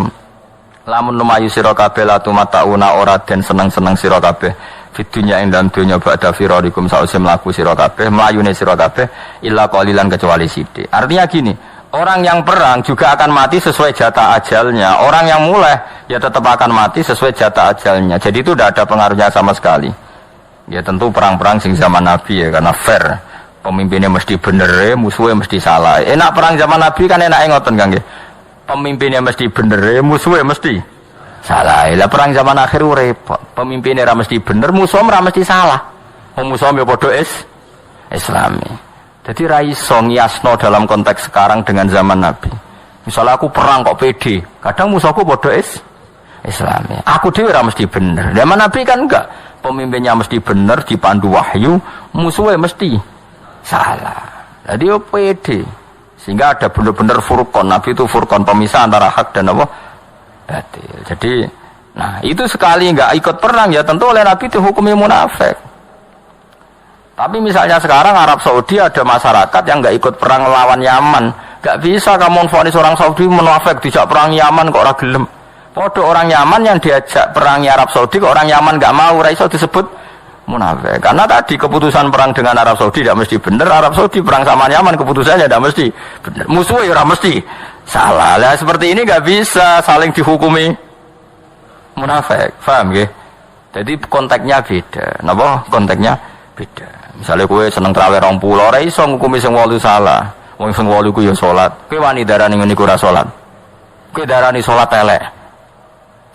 lamun lumayu sira kabeh la tumatauna ora den seneng-seneng sira kabeh fid dunya ing dalem donya ba'da firarikum sause mlaku sira kabeh mlayune sira kabeh illa qalilan kecuali sithik. Artinya gini, orang yang perang juga akan mati sesuai jatah ajalnya. Orang yang mulai ya tetap akan mati sesuai jatah ajalnya. Jadi itu tidak ada pengaruhnya sama sekali. Ya tentu perang-perang sing zaman Nabi ya karena fair. Pemimpinnya mesti bener, musuhnya mesti salah. Enak perang zaman Nabi kan enak ngoten Kang nggih. Pemimpinnya mesti bener, musuhnya mesti salah. Lah perang zaman akhir repot. Pemimpinnya ora mesti bener, musuhnya ora mesti salah. Wong musuhnya padha Islami. Jadi raiso ngiasno dalam konteks sekarang dengan zaman Nabi. Misalnya aku perang kok pede, kadang musuhku bodoh Islami. Aku dhewe ora mesti bener. Zaman Nabi kan enggak. Pemimpinnya mesti bener, dipandu wahyu, musuhnya mesti salah. Jadi yo pede. Sehingga ada bener-bener furqan. Nabi itu furqan pemisah antara hak dan apa? Batil. Jadi, nah itu sekali enggak ikut perang ya tentu oleh Nabi dihukumi munafik. Tapi misalnya sekarang Arab Saudi ada masyarakat yang nggak ikut perang lawan Yaman, nggak bisa kamu vonis orang Saudi munafik dijak perang Yaman kok ora gelem. Podo orang Yaman yang diajak perangi Arab Saudi kok orang Yaman nggak mau, ora iso disebut munafik. Karena tadi keputusan perang dengan Arab Saudi tidak mesti benar, Arab Saudi perang sama Yaman keputusannya tidak mesti benar. Musuhnya ora mesti salah. Lah seperti ini nggak bisa saling dihukumi munafik, paham nggih? Jadi konteksnya beda. Napa? Konteksnya beda. Misalnya kowe seneng traweh 20 ora iso ngukumi sing 8 salah. Wong sing 8 ku ya salat. Kowe wani darani ngene iku ora salat. Kowe darani salat elek.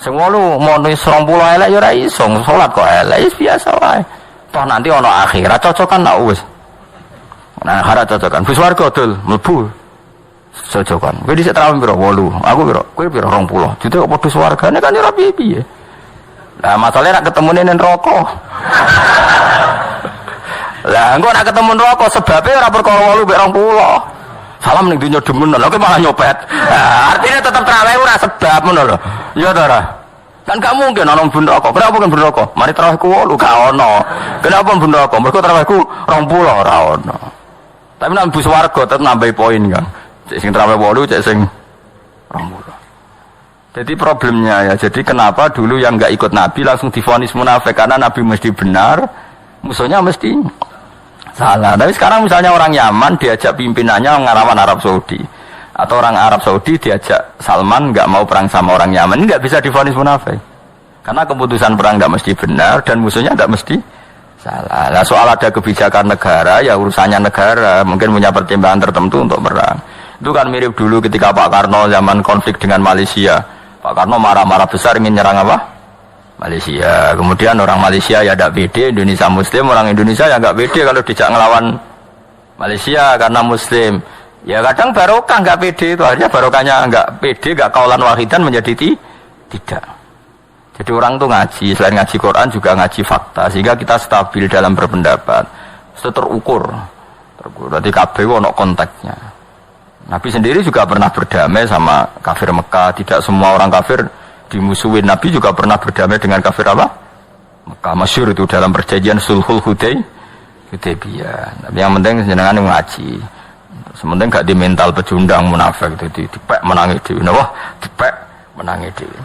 Sing 8 mau 20 elek ya ora iso salat kok elek. Biasa wae. Toh nanti ana akhirat cocokan nak wis. Nah, akhirat cocokan. Bus warga dol mlebu. Cocokan. Kowe dhisik traweh piro? 8. Aku piro? Kowe piro? 20. Jute kok padha swargane kan ora piye-piye. Lah masalahnya nak ketemune ning neraka. Lah engko nak ketemu neraka sebabnya ora perkara 8 mek 20. Salam ning dunya demen lho kowe malah nyopet. Nah, artinya tetap traweh ora sebab ngono lho. Ya ta ora? Kan gak mungkin ana ben neraka. Kenapa kan ben neraka? Mari trawehku 8 gak ono. Kenapa ben neraka? Mergo trawehku 20 ora ono. Tapi nang bus warga tetep nambahi poin kan. Cek sing traweh 8 cek sing 20. Jadi problemnya ya, jadi kenapa dulu yang nggak ikut Nabi langsung divonis munafik karena Nabi mesti benar, musuhnya mesti salah. Tapi sekarang misalnya orang Yaman diajak pimpinannya ngelawan Arab Saudi, atau orang Arab Saudi diajak Salman nggak mau perang sama orang Yaman, ini nggak bisa divonis munafik, karena keputusan perang nggak mesti benar dan musuhnya nggak mesti salah. Nah, soal ada kebijakan negara ya urusannya negara, mungkin punya pertimbangan tertentu untuk perang. Itu kan mirip dulu ketika Pak Karno zaman konflik dengan Malaysia. Pak Karno marah-marah besar ingin nyerang apa? Malaysia. Kemudian orang Malaysia ya tidak pede, Indonesia Muslim, orang Indonesia ya nggak pede kalau dijak ngelawan Malaysia karena Muslim. Ya kadang barokah nggak pede itu, akhirnya barokahnya nggak pede, nggak kaulan wahidan menjadi tidak. Jadi orang tuh ngaji, selain ngaji Quran juga ngaji fakta, sehingga kita stabil dalam berpendapat, itu terukur. Berarti kabeh ono konteksnya. Nabi sendiri juga pernah berdamai sama kafir Mekah. Tidak semua orang kafir dimusuhin. Nabi juga pernah berdamai dengan kafir apa? Mekah. Masyhur itu dalam perjanjian Sulhul Hudaybiyah. Tapi yang penting jenengan ngaji. Sementing gak di mental pecundang munafik itu dipek menangi dhewe. Napa? Dipek menangi dhewe.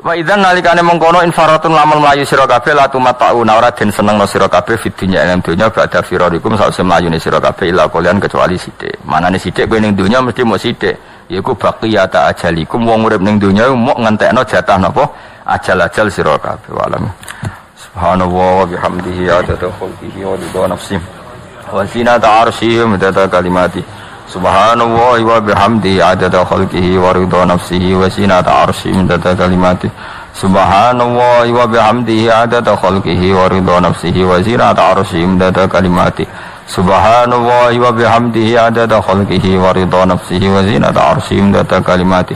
Wa idzan nalikane mengkono infaratun lamun mlayu sira kabeh la tumatau ora den senengno sira kabeh fid dunya ing dunya badha firarikum sause mlayune sira kabeh ila kalian kecuali sithik. Manane sithik kowe ning dunya mesti mung sithik. Yaiku baqiyata ajalikum wong urip ning dunya mung ngentekno jatah napa ajal-ajal sira kabeh. Walam. Subhanallah wa bihamdihi adada khalqihi wa ridha nafsihi wa zinata arsyihi wa midada kalimati. Subhanallah wa bihamdihi adada khalqihi wa ridha nafsihi wa zinata arsyihi midada kalimati. Subhanallah wa bihamdihi adada khalqihi wa ridha nafsihi wa zinata arsyihi midada kalimati. Subhanallah wa bihamdihi adada khalqihi wa ridha nafsihi wa zinata arsyihi midada kalimati.